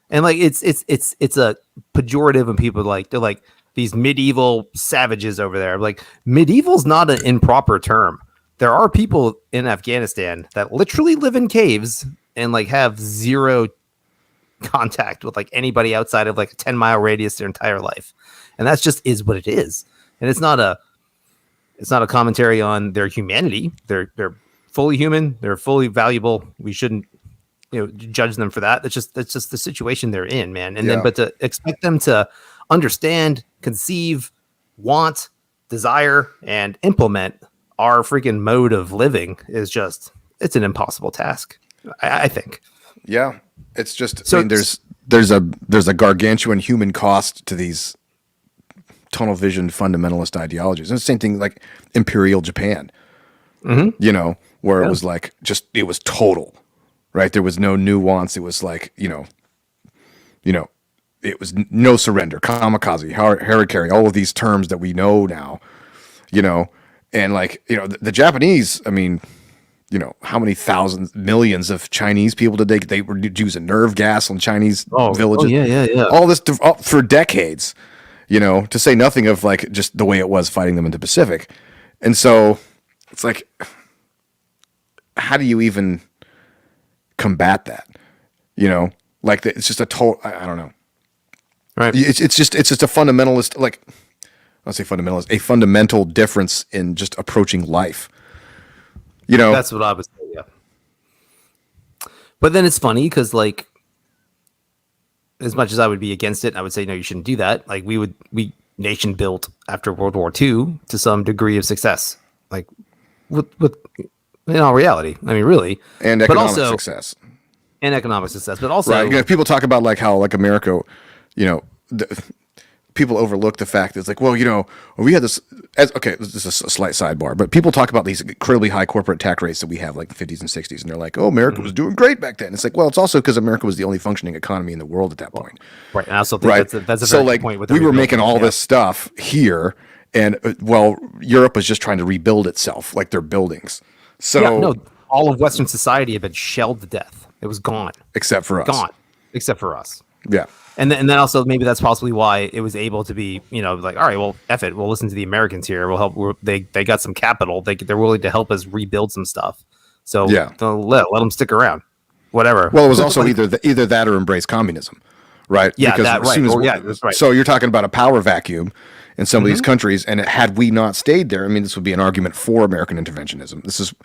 and like it's a pejorative, and people they're like these medieval savages over there. Like medieval's not an improper term. There are people in Afghanistan that literally live in caves and like have zero contact with like anybody outside of like a 10-mile radius their entire life, and that's just is what it is. And it's not a commentary on their humanity. They're fully human. They're fully valuable. We shouldn't judge them for that. That's just the situation they're in, man. And then but to expect them to understand, conceive, want, desire, and implement our freaking mode of living is it's an impossible task, I think. Yeah. It's just, so, I mean, there's there's a gargantuan human cost to these tunnel vision fundamentalist ideologies. And the same thing like Imperial Japan, you know, where it was like it was total, right? There was no nuance. It was like, you know, it was no surrender, kamikaze, harikari, all of these terms that we know now, you know, and like, you know, the Japanese, I mean, you know, how many thousands, millions of Chinese people did they were using nerve gas on Chinese villages? Yeah. All this for decades, you know, to say nothing of like just the way it was fighting them in the Pacific. And so it's like, how do you even combat that? You know, like it's just a total, I don't know. Right. It's just a fundamentalist, like I'll say fundamentalist, a fundamental difference in just approaching life. You know, That's what I would say. Yeah. But then it's funny because, like, as much as I would be against it, I would say no, you shouldn't do that. Like, we nation built after World War II to some degree of success, like with in all reality. I mean, really, and economic success, but also, right? You know, people talk about like how like America, you know, people overlook the fact that it's like, well, you know, we had this. This is a slight sidebar, but people talk about these incredibly high corporate tax rates that we have, like the 50s and 60s, and they're like, oh, America was doing great back then. It's like, well, it's also because America was the only functioning economy in the world at that point, right? And I also think that's a so very like good point. With we were making all this stuff here, and well, Europe was just trying to rebuild itself, like their buildings. So all of Western society had been shelled to death. It was gone, except for us. Yeah. And then also maybe that's possibly why it was able to be, you know, like, all right, well, F it. We'll listen to the Americans here. We'll help. They got some capital. They're willing to help us rebuild some stuff. So yeah, let them stick around. Whatever. Well, it was also either that or embrace communism, right? Yeah, because that, right. That's right. So you're talking about a power vacuum in some of these countries, and had we not stayed there, I mean, this would be an argument for American interventionism. This is,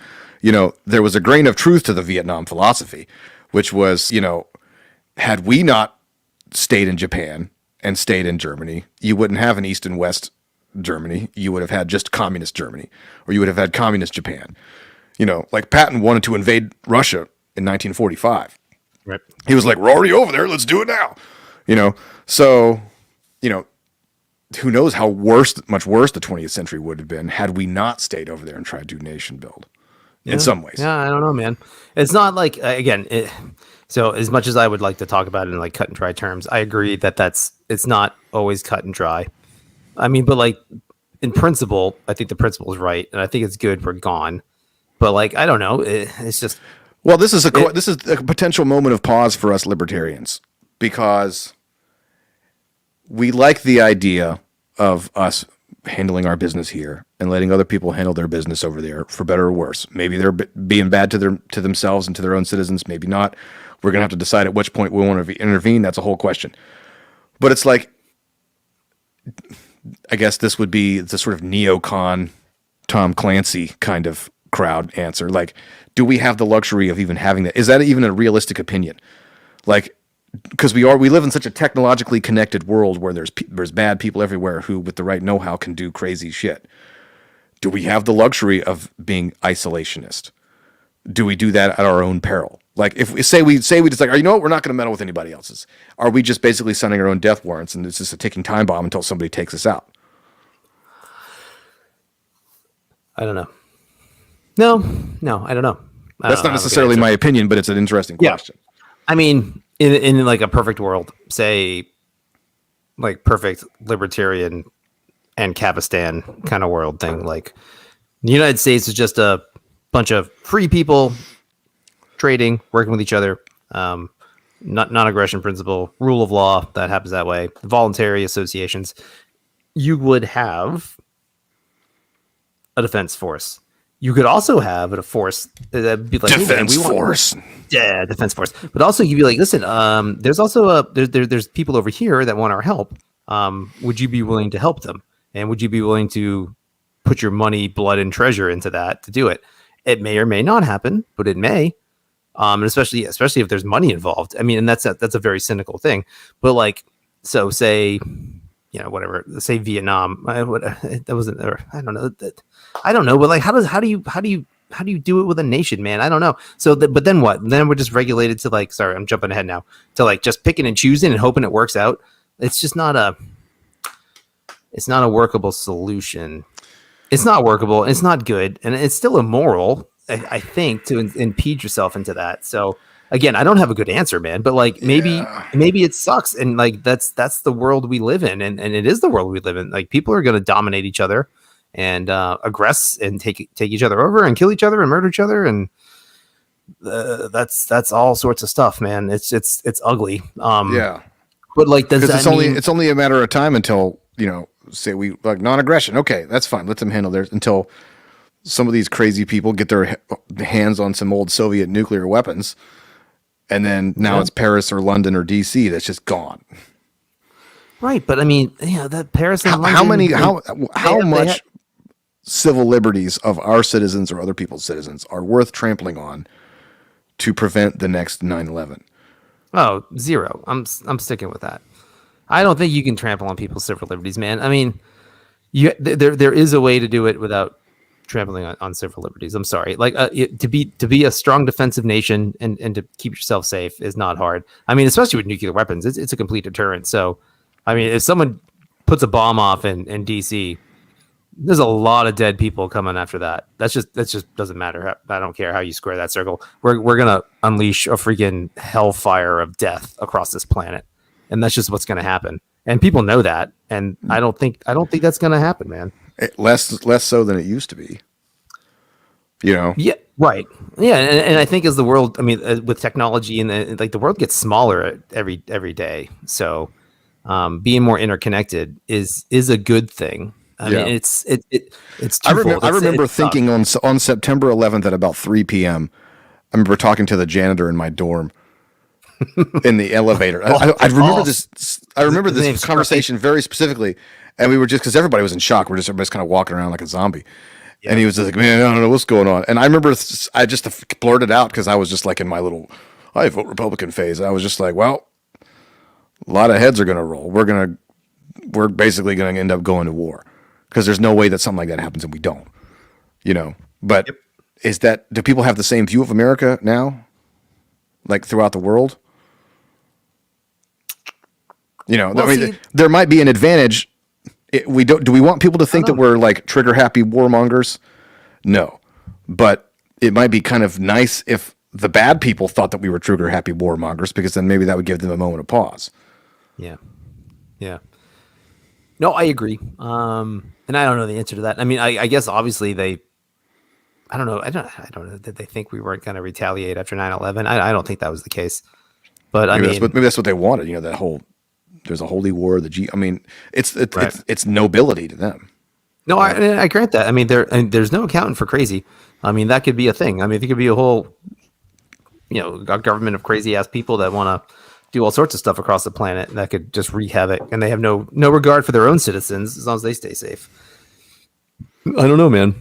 you know, there was a grain of truth to the Vietnam philosophy, which was, you know, had we not stayed in Japan and stayed in Germany, you wouldn't have an East and West Germany. You would have had just communist Germany, or you would have had communist Japan. You know, like Patton wanted to invade Russia in 1945. Right. He was like, we're already over there. Let's do it now. You know, so, you know, who knows how much worse the 20th century would have been had we not stayed over there and tried to nation build in some ways. Yeah, I don't know, man. It's not like, again, so as much as I would like to talk about it in like cut and dry terms, I agree that it's not always cut and dry. I mean, but like in principle, I think the principle is right, and I think it's good we're gone. But like, I don't know, it's just. Well, this is a potential moment of pause for us libertarians, because we like the idea of us handling our business here and letting other people handle their business over there, for better or worse. Maybe they're being bad to themselves and to their own citizens. Maybe not. We're going to have to decide at which point we want to intervene. That's a whole question. But it's like, I guess this would be the sort of neocon, Tom Clancy kind of crowd answer. Like, do we have the luxury of even having that? Is that even a realistic opinion? Like, because we live in such a technologically connected world where there's bad people everywhere who, with the right know-how, can do crazy shit. Do we have the luxury of being isolationist? Do we do that at our own peril? Like, if we say we just like, you know what, we're not going to meddle with anybody else's. Are we just basically sending our own death warrants, and it's just a ticking time bomb until somebody takes us out? I don't know. No, I don't know. That's not necessarily my opinion, but it's an interesting question. I mean, in like a perfect world, say, like perfect libertarian and Kapistan kind of world thing, like the United States is just a bunch of free people trading, working with each other, non-aggression principle, rule of law, that happens that way, voluntary associations. You would have a defense force. You could also have a force that be like defense force. Yeah, defense force. But also you'd be like, listen, there's also there's people over here that want our help. Would you be willing to help them? And would you be willing to put your money, blood, and treasure into that to do it? It may or may not happen, but it may. And especially if there's money involved. I mean, and that's a very cynical thing. But like, so say, you know, whatever. Say Vietnam. That wasn't. I don't know. I don't know. But like, how do you how do you do it with a nation, man? I don't know. So, but then what? Then we're just regulated to like, sorry, I'm jumping ahead now, to like just picking and choosing and hoping it works out. It's just not a workable solution. It's not workable. It's not good, and it's still immoral, I think, to impede yourself into that. So again, I don't have a good answer, man. But like maybe it sucks, and like that's the world we live in, and it is the world we live in. Like people are going to dominate each other and aggress and take each other over and kill each other and murder each other, and that's all sorts of stuff, man. It's ugly. Yeah, but like does that mean it's only a matter of time until say we like non-aggression. Okay, that's fine. Let them handle theirs until some of these crazy people get their hands on some old Soviet nuclear weapons, and then now it's Paris or London or DC that's just gone. Right, but I mean, that Paris and London. How much civil liberties of our citizens or other people's citizens are worth trampling on to prevent the next 9/11? Oh, zero. I'm sticking with that. I don't think you can trample on people's civil liberties, man. I mean, there is a way to do it without trampling on civil liberties. I'm sorry. Like to be a strong defensive nation and to keep yourself safe is not hard. I mean, especially with nuclear weapons, it's a complete deterrent. So, I mean, if someone puts a bomb off in DC, there's a lot of dead people coming after that. That just doesn't matter. I don't care how you square that circle. We're gonna unleash a freaking hellfire of death across this planet, and that's just what's gonna happen. And people know that. And I don't think that's gonna happen, man. Less so than it used to be. Yeah, right. Yeah, and I think as the world, I mean, with technology and like the world gets smaller every day, so being more interconnected is a good thing. I mean, it's twofold. I remember thinking on September 11th at about 3 p.m. I remember talking to the janitor in my dorm in the elevator. I remember this. I remember this conversation very specifically, and we were just because everybody was in shock. Everybody's kind of walking around like a zombie. Yeah. And he was just like, man, I don't know what's going on. And I remember I just blurted out because I was just like in my little, I vote Republican phase. I was just like, well, a lot of heads are going to roll. We're basically going to end up going to war because there's no way that something like that happens and we don't, But do people have the same view of America now? Like throughout the world? There might be an advantage. Do we want people to think that we're like trigger happy warmongers? No, but it might be kind of nice if the bad people thought that we were trigger happy warmongers, because then maybe that would give them a moment of pause. Yeah. No, I agree. And I don't know the answer to that. I mean, I guess obviously I don't know. I don't know that they think we weren't going to retaliate after 9/11. I don't think that was the case. But maybe that's what they wanted. That whole. There's a holy war. It's nobility to them. No, I grant that. I mean, there's no accounting for crazy. I mean, that could be a thing. I mean, there could be a whole, a government of crazy ass people that want to do all sorts of stuff across the planet that could just wreak havoc, and they have no regard for their own citizens as long as they stay safe. I don't know, man.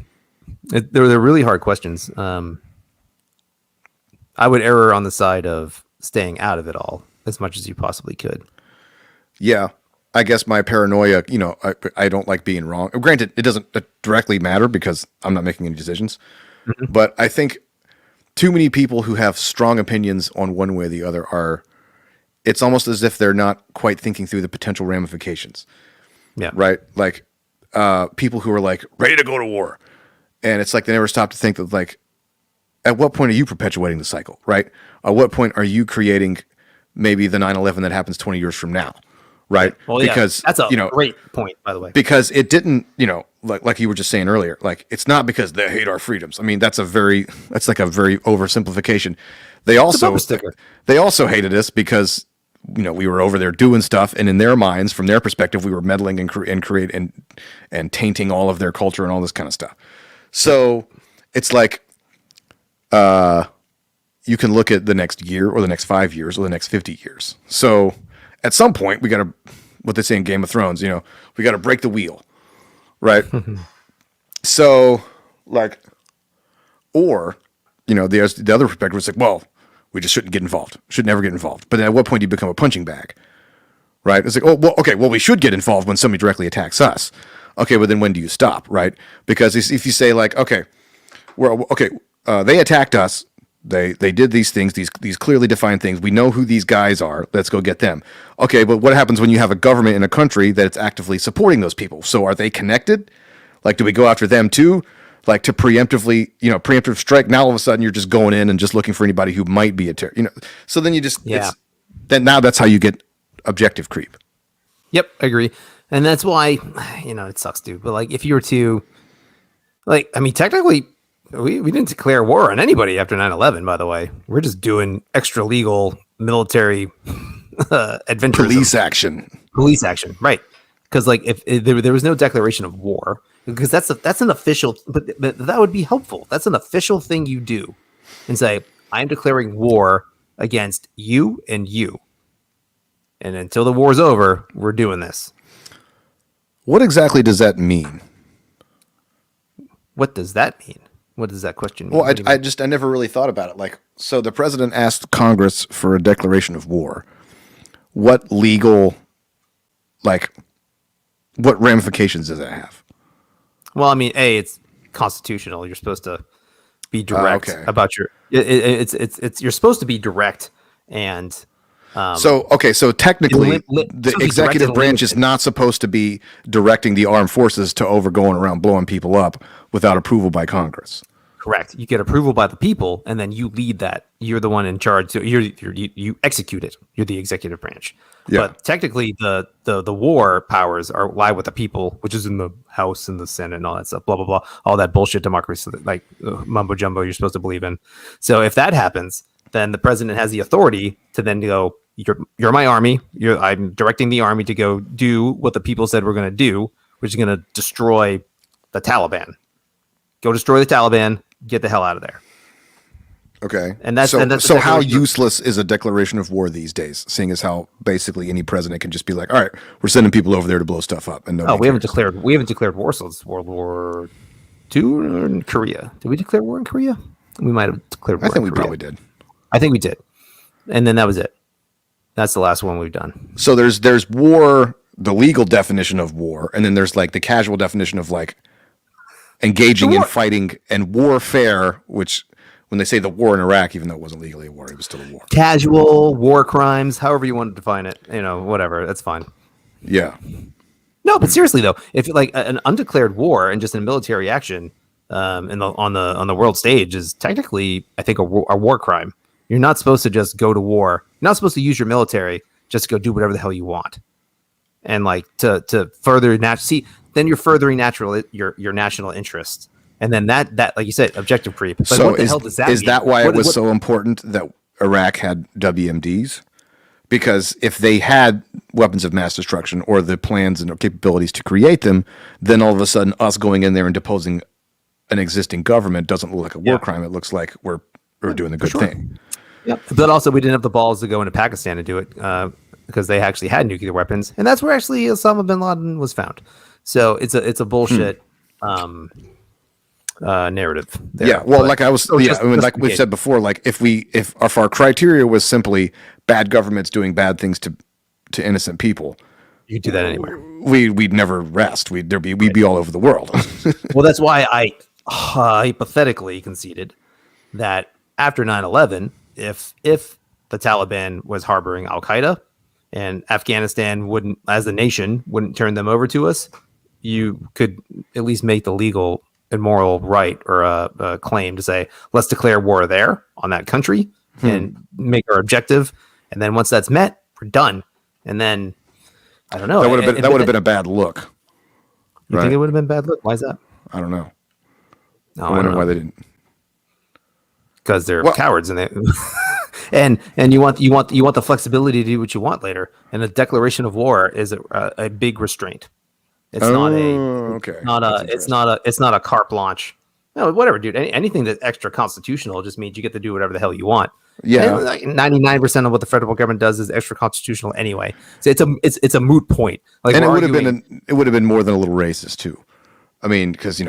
They're really hard questions. I would err on the side of staying out of it all as much as you possibly could. Yeah, I guess my paranoia, I don't like being wrong. Granted, it doesn't directly matter because I'm not making any decisions. Mm-hmm. But I think too many people who have strong opinions on one way or the other it's almost as if they're not quite thinking through the potential ramifications. Yeah. Right? Like people who are like ready to go to war. And it's like they never stop to think that, like, at what point are you perpetuating the cycle, right? At what point are you creating maybe the 9/11 that happens 20 years from now? Right. Well, because that's a great point, by the way. Because it didn't, like you were just saying earlier, like it's not because they hate our freedoms. I mean, that's like a very oversimplification. They also hated us because, we were over there doing stuff, and in their minds, from their perspective, we were meddling and tainting all of their culture and all this kind of stuff. So it's like, you can look at the next year or the next 5 years or the next 50 years. So at some point, we got to, what they say in Game of Thrones, we got to break the wheel, right? So, like, or, the other perspective is like, well, we just shouldn't get involved. Should never get involved. But then at what point do you become a punching bag, right? It's like, oh, well, okay, well, we should get involved when somebody directly attacks us. Okay, but then when do you stop, right? Because if you say, like, okay, well, okay, they attacked us. They did these things, these clearly defined things. We know who these guys are. Let's go get them. Okay, but what happens when you have a government in a country that's actively supporting those people? So are they connected? Like, do we go after them too? Like to preemptively, preemptive strike. Now all of a sudden you're just going in and just looking for anybody who might be a terror. So then you just then now that's how you get objective creep. Yep, I agree. And that's why, it sucks, dude. But like, if you were to, like, I mean, technically, we didn't declare war on anybody after 9/11. By the way, we're just doing extra legal military adventure, Police action, right? Because like, if there was no declaration of war, because that's an official, but that would be helpful. That's an official thing you do, and say, I'm declaring war against you and you. And until the war's over, we're doing this. What exactly does that mean? What does that mean? What does that question mean? Well, I never really thought about it. Like, so the president asked Congress for a declaration of war. What legal, like, what ramifications does that have? Well, I mean, it's constitutional. You're supposed to be direct about your. You're supposed to be direct and. So technically, the executive branch is not supposed to be directing the armed forces to over going around blowing people up without approval by Congress. Correct. You get approval by the people, and then you lead that. You're the one in charge. So you execute it. You're the executive branch. Yeah. But technically, the war powers lie with the people, which is in the House and the Senate and all that stuff. Blah blah blah. All that bullshit democracy, like mumbo jumbo, you're supposed to believe in. So if that happens, then the president has the authority to then go. You're my army. I'm directing the army to go do what the people said we're going to do, which is going to destroy the Taliban. Go destroy the Taliban. Get the hell out of there. Okay. And that's so how useless is a declaration of war these days? Seeing as how basically any president can just be like, all right, we're sending people over there to blow stuff up, and we haven't declared war since World War II or in Korea. Did we declare war in Korea? We might have declared war. I think in we Korea. probably did. I think we did, and then that was it. That's the last one we've done. So there's war, the legal definition of war, and then there's like the casual definition of like engaging in fighting and warfare, which when they say the war in Iraq, even though it wasn't legally a war, it was still a war. Casual war crimes, however you want to define it, whatever, that's fine. Yeah. No, but seriously though, if like an undeclared war and just a military action on the world stage is technically, I think, a war crime. You're not supposed to just go to war. You're not supposed to use your military just to go do whatever the hell you want. And like to further then you're furthering your national interest. And then that like you said, objective creep. But so what the hell does that mean? Is that why it was so important that Iraq had WMDs? Because if they had weapons of mass destruction or the plans and capabilities to create them, then all of a sudden us going in there and deposing an existing government doesn't look like a war crime. It looks like we're doing the good thing. Yep. But also, we didn't have the balls to go into Pakistan and do it because they actually had nuclear weapons, and that's where actually Osama bin Laden was found. So it's a bullshit narrative. There. Yeah. Well, like like we've said before, like if our criteria was simply bad governments doing bad things to innocent people, you could do that anywhere. We'd never rest. We'd be all over the world. Well, that's why I hypothetically conceded that after 9/11. If the Taliban was harboring Al-Qaeda and Afghanistan wouldn't, as a nation, wouldn't turn them over to us, you could at least make the legal and moral right or a claim to say, let's declare war there on that country and make our objective. And then once that's met, we're done. And then, I don't know. That would have been a bad look. You think it would have been a bad look? Why is that? I don't know. No, I wonder why they didn't. Because they're cowards and they and you want the flexibility to do what you want later. And a declaration of war is a big restraint. It's not a carte blanche. No, whatever, dude. Anything that's extra constitutional just means you get to do whatever the hell you want. Yeah, like 99% of what the federal government does is extra constitutional anyway. So it's a moot point. Like, and it would have been more than a little racist too. I mean, because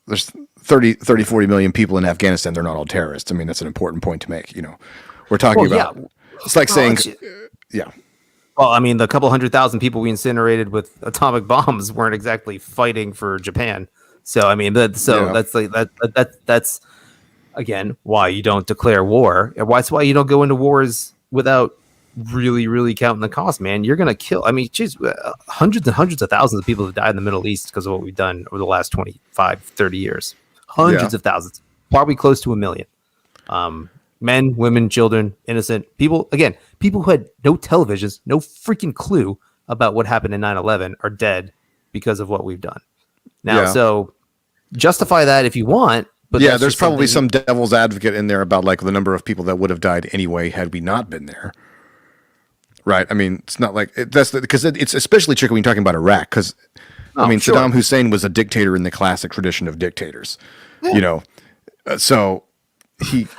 there's 30, 40 million people in Afghanistan. They're not all terrorists. I mean, that's an important point to make. We're talking about. Yeah. It's like saying, yeah. Well, I mean, the couple 100,000 people we incinerated with atomic bombs weren't exactly fighting for Japan. So I mean, that's like that's again why you don't declare war, and that's why you don't go into wars without really counting the cost, man. You're gonna kill. I mean, geez, hundreds and hundreds of thousands of people have died in the Middle East because of what we've done over the last 25, 30 years. Hundreds of thousands, probably close to 1 million. Men, women, children, innocent people. Again, people who had no televisions, no freaking clue about what happened in 9/11 are dead because of what we've done. Now, so justify that if you want. But there's probably some devil's advocate in there about like the number of people that would have died anyway had we not been there. Right. I mean, it's not like because it's especially tricky when you're talking about Iraq, because Saddam Hussein was a dictator in the classic tradition of dictators, so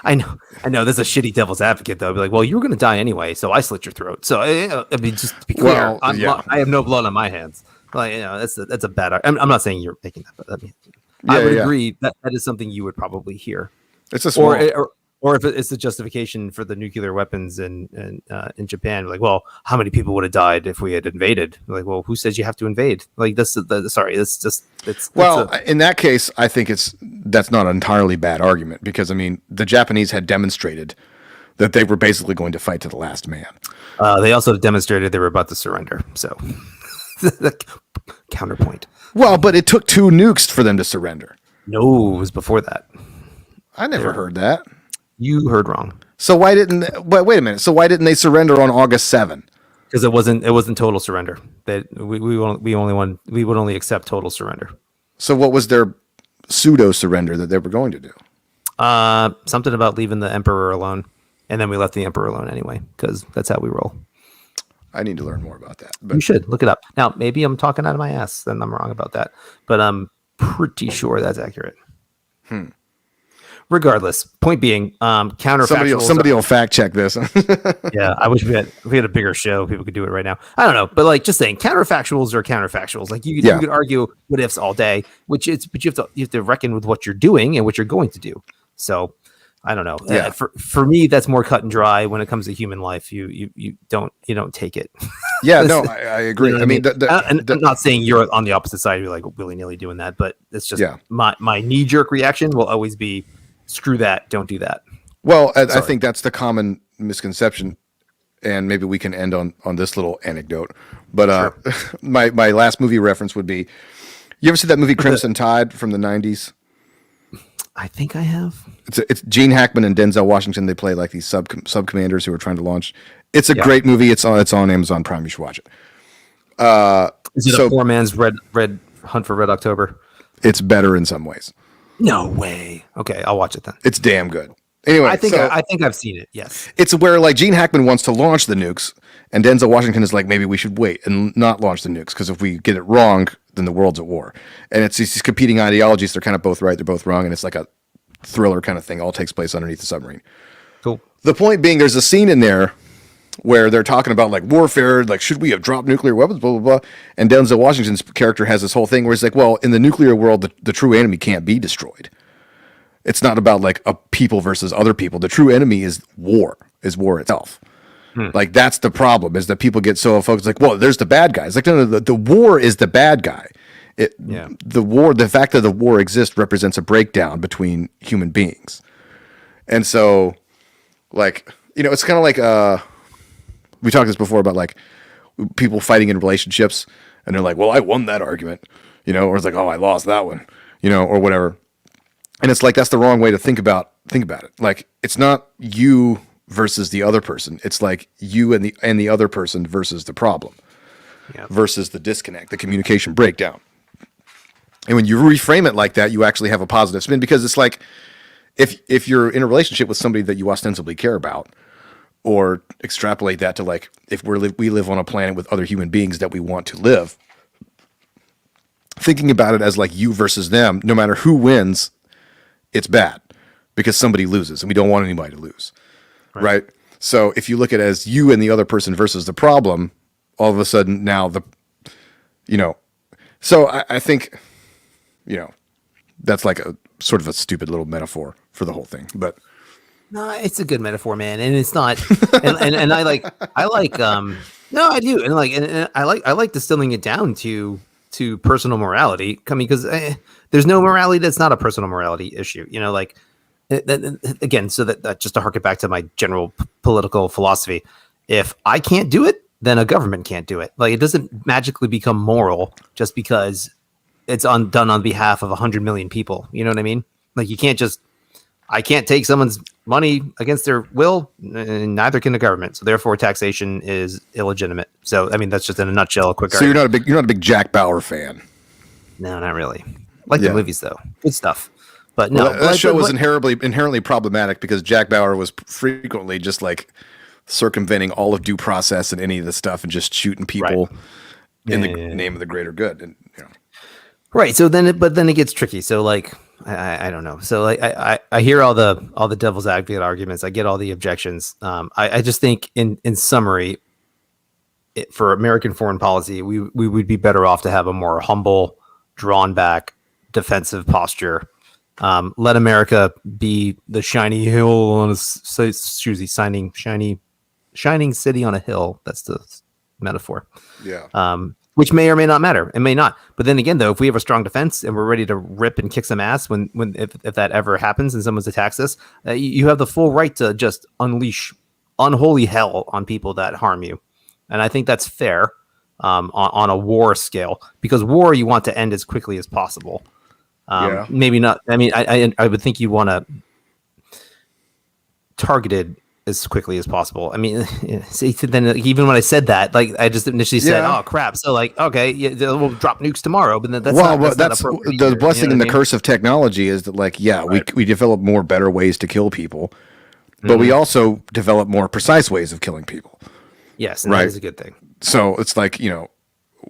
I know there's a shitty devil's advocate though. I'd be like, well, you were going to die anyway, so I slit your throat. So I mean, just to be clear, I have no blood on my hands. Like, that's a bad. I'm not saying you're making that, but I mean, I would agree that is something you would probably hear. It's a small, or if it's the justification for the nuclear weapons in Japan, like, well, how many people would have died if we had invaded? Like, well, who says you have to invade? Like, in that case, I think that's not an entirely bad argument, because I mean, the Japanese had demonstrated that they were basically going to fight to the last man. They also demonstrated they were about to surrender. So, the counterpoint. Well, but it took 2 nukes for them to surrender. No, it was before that. I never heard that. You heard wrong. So why didn't? Wait a minute. So why didn't they surrender on August 7? Because it wasn't total surrender. That we would only accept total surrender. So what was their pseudo surrender that they were going to do? Something about leaving the emperor alone, and then we left the emperor alone anyway, because that's how we roll. I need to learn more about that. But you should look it up. Now, maybe I'm talking out of my ass, and I'm wrong about that, but I'm pretty sure that's accurate. Regardless, point being, counterfactuals. Somebody will fact check this. Yeah, I wish we had a bigger show. People could do it right now. I don't know, but like, just saying, counterfactuals are counterfactuals. Like you could argue what ifs all day, but you have to reckon with what you're doing and what you're going to do. So I don't know. Yeah. For me, that's more cut and dry. When it comes to human life, you don't take it. Yeah, no, I agree. I mean, I'm not saying you're on the opposite side. You're like willy nilly doing that, but it's just my knee jerk reaction will always be, screw that, don't do that. Well, I think that's the common misconception, and maybe we can end on this little anecdote. But sure. my last movie reference would be, you ever see that movie Crimson Tide from the 90s? I think I have. It's Gene Hackman and Denzel Washington. They play like these sub commanders who are trying to launch. It's a great movie. It's on Amazon Prime. You should watch it. Is it a poor man's red Hunt for Red October? It's better in some ways. No way. Okay, I'll watch it then. It's damn good. Anyway, I think I've seen it. Yes. It's where like Gene Hackman wants to launch the nukes, and Denzel Washington is like, maybe we should wait and not launch the nukes, because if we get it wrong, then the world's at war. And it's these competing ideologies. They're kind of both right. They're both wrong, and it's like a thriller kind of thing. All takes place underneath the submarine. Cool. The point being, there's a scene in there where they're talking about like warfare, like should we have dropped nuclear weapons, blah, blah, blah. And Denzel Washington's character has this whole thing where he's like, well, in the nuclear world, the true enemy can't be destroyed. It's not about like a people versus other people. The true enemy is war itself. Like that's the problem, is that people get so focused like, well, there's the bad guys. Like, no, the war is the bad guy. The fact that the war exists represents a breakdown between human beings. And so like, it's kind of like, we talked this before about like people fighting in relationships, and they're like, well, I won that argument, or it's like, oh, I lost that one, or whatever. And it's like, that's the wrong way to think about it. Like, it's not you versus the other person. It's like you and the other person versus the problem, versus the disconnect, the communication breakdown. And when you reframe it like that, you actually have a positive spin, because it's like, if you're in a relationship with somebody that you ostensibly care about, or extrapolate that to like, if we live on a planet with other human beings that we want to live, thinking about it as like you versus them, no matter who wins, it's bad, because somebody loses, and we don't want anybody to lose. Right? So if you look at it as you and the other person versus the problem, all of a sudden now so I think, that's like a sort of a stupid little metaphor for the whole thing, but no, it's a good metaphor, man. And it's not, and I like, no, I do. And I like distilling it down to to personal morality, because there's no morality that's not a personal morality issue. Like again, so that just to harken back to my general political philosophy, if I can't do it, then a government can't do it. Like, it doesn't magically become moral just because it's done on behalf of 100 million people. You know what I mean? Like, I can't take someone's money against their will, and neither can the government. So therefore, taxation is illegitimate. So, I mean, that's just in a nutshell, a quick. So you're not a big Jack Bauer fan. No, not really. Like the movies though, good stuff. But no, that show was inherently problematic because Jack Bauer was frequently just like circumventing all of due process and any of the stuff and just shooting people in the name of the greater good. And right. So then it gets tricky. So like, I don't know. So like, I hear all the devil's advocate arguments. I get all the objections. I just think in summary, for American foreign policy, we would be better off to have a more humble, drawn back, defensive posture. Let America be the shiny hill on shining city on a hill. That's the metaphor. Yeah. Which may or may not matter. It may not. But then again, though, if we have a strong defense and we're ready to rip and kick some ass if that ever happens and someone attacks us, you have the full right to just unleash unholy hell on people that harm you. And I think that's fair on a war scale, because war you want to end as quickly as possible. Maybe not. I mean, I would think you want to targeted as quickly as possible. I mean, see, then even when I said that, like, I just initially said, "Oh crap!" So like, okay, we'll drop nukes tomorrow, but that's the blessing and the curse of technology is that, like, we develop more better ways to kill people, but we also develop more precise ways of killing people. Yes, and that is a good thing. So it's like,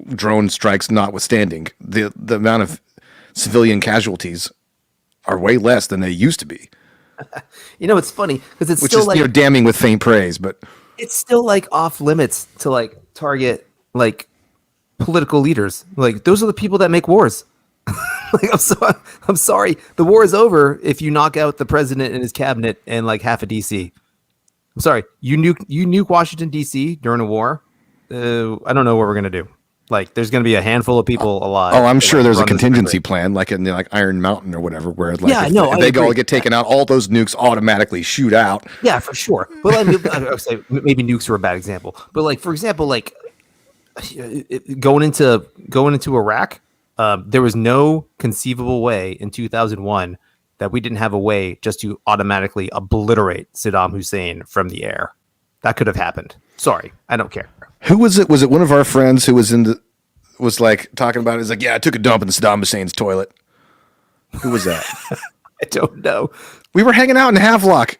drone strikes notwithstanding, the amount of civilian casualties are way less than they used to be. It's funny because it's which still is like damning with faint praise, but it's still like off limits to like target like political leaders. Like, those are the people that make wars. Like, I'm sorry, the war is over if you knock out the president and his cabinet and like half of DC. I'm sorry, you nuke Washington DC during a war. I don't know what we're gonna do. Like, there's going to be a handful of people alive. Oh, I'm sure there's a contingency plan, like in like Iron Mountain or whatever, where like if they all get taken out, all those nukes automatically shoot out. Yeah, for sure. But I would say maybe nukes are a bad example. But like, for example, like going into Iraq, there was no conceivable way in 2001 that we didn't have a way just to automatically obliterate Saddam Hussein from the air. That could have happened. Sorry, I don't care. Who was it? Was it one of our friends who was was like talking about it? He's like, yeah, I took a dump in Saddam Hussein's toilet. Who was that? I don't know. We were hanging out in Havelock.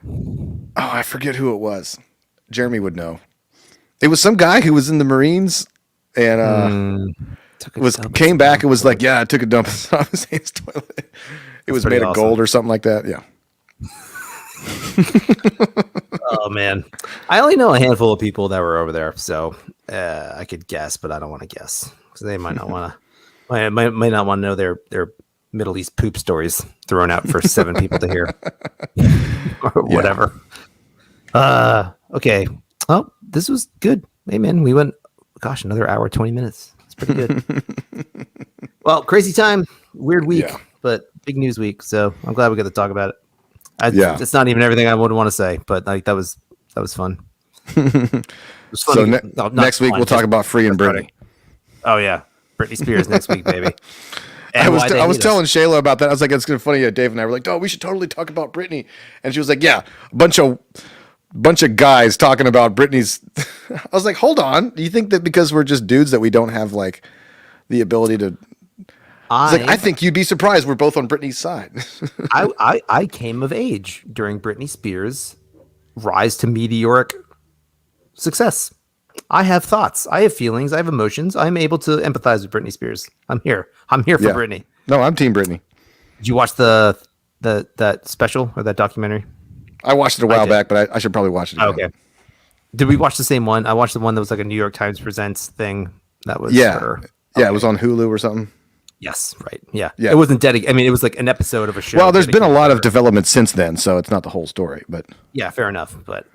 Oh, I forget who it was. Jeremy would know. It was some guy who was in the Marines and came back and was like, yeah, I took a dump in Saddam Hussein's toilet. It was made of gold or something like that. Yeah. Oh man, I only know a handful of people that were over there, so I could guess, but I don't want to guess because they might not want to. Might not want to know their Middle East poop stories thrown out for 7 people to hear, or whatever. Okay. Oh, this was good. Hey man, we went. Gosh, another hour 20 minutes. It's pretty good. Well, crazy time, weird week, but big news week. So I'm glad we got to talk about it. It's not even everything I would want to say, but like that was fun. So next week we'll talk about Free and Britney. Oh yeah, Britney Spears next week, baby. I was telling Shayla about that. I was like, it's kind of funny. Dave and I were like, oh, we should totally talk about Britney, and she was like, yeah, a bunch of guys talking about Britney's. I was like, hold on, do you think that because we're just dudes that we don't have like the ability to? I think you'd be surprised. We're both on Britney's side. I came of age during Britney Spears' rise to meteoric success. I have thoughts. I have feelings. I have emotions. I'm able to empathize with Britney Spears. I'm here for Britney. No, I'm Team Britney. Did you watch that special or that documentary? I watched it a while back, but I should probably watch it again. Okay. Did we watch the same one? I watched the one that was like a New York Times Presents thing. That was her. Yeah, it was on Hulu or something. Yes, right. Yeah. It wasn't dedicated. I mean, it was like an episode of a show. Well, there's been a lot of development since then, so it's not the whole story, but yeah, fair enough. But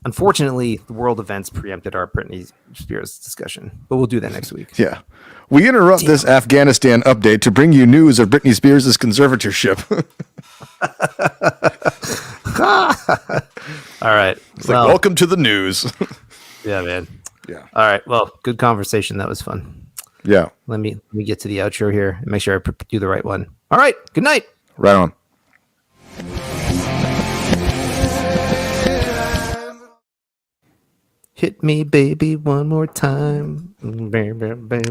Unfortunately, the world events preempted our Britney Spears discussion, but we'll do that next week. Yeah. We interrupt this Afghanistan update to bring you news of Britney Spears' conservatorship. All right. It's like, welcome to the news. Yeah, man. Yeah. All right. Well, good conversation. That was fun. Yeah. Let me get to the outro here and make sure I do the right one. All right. Good night. Right on. Hit me, baby, one more time.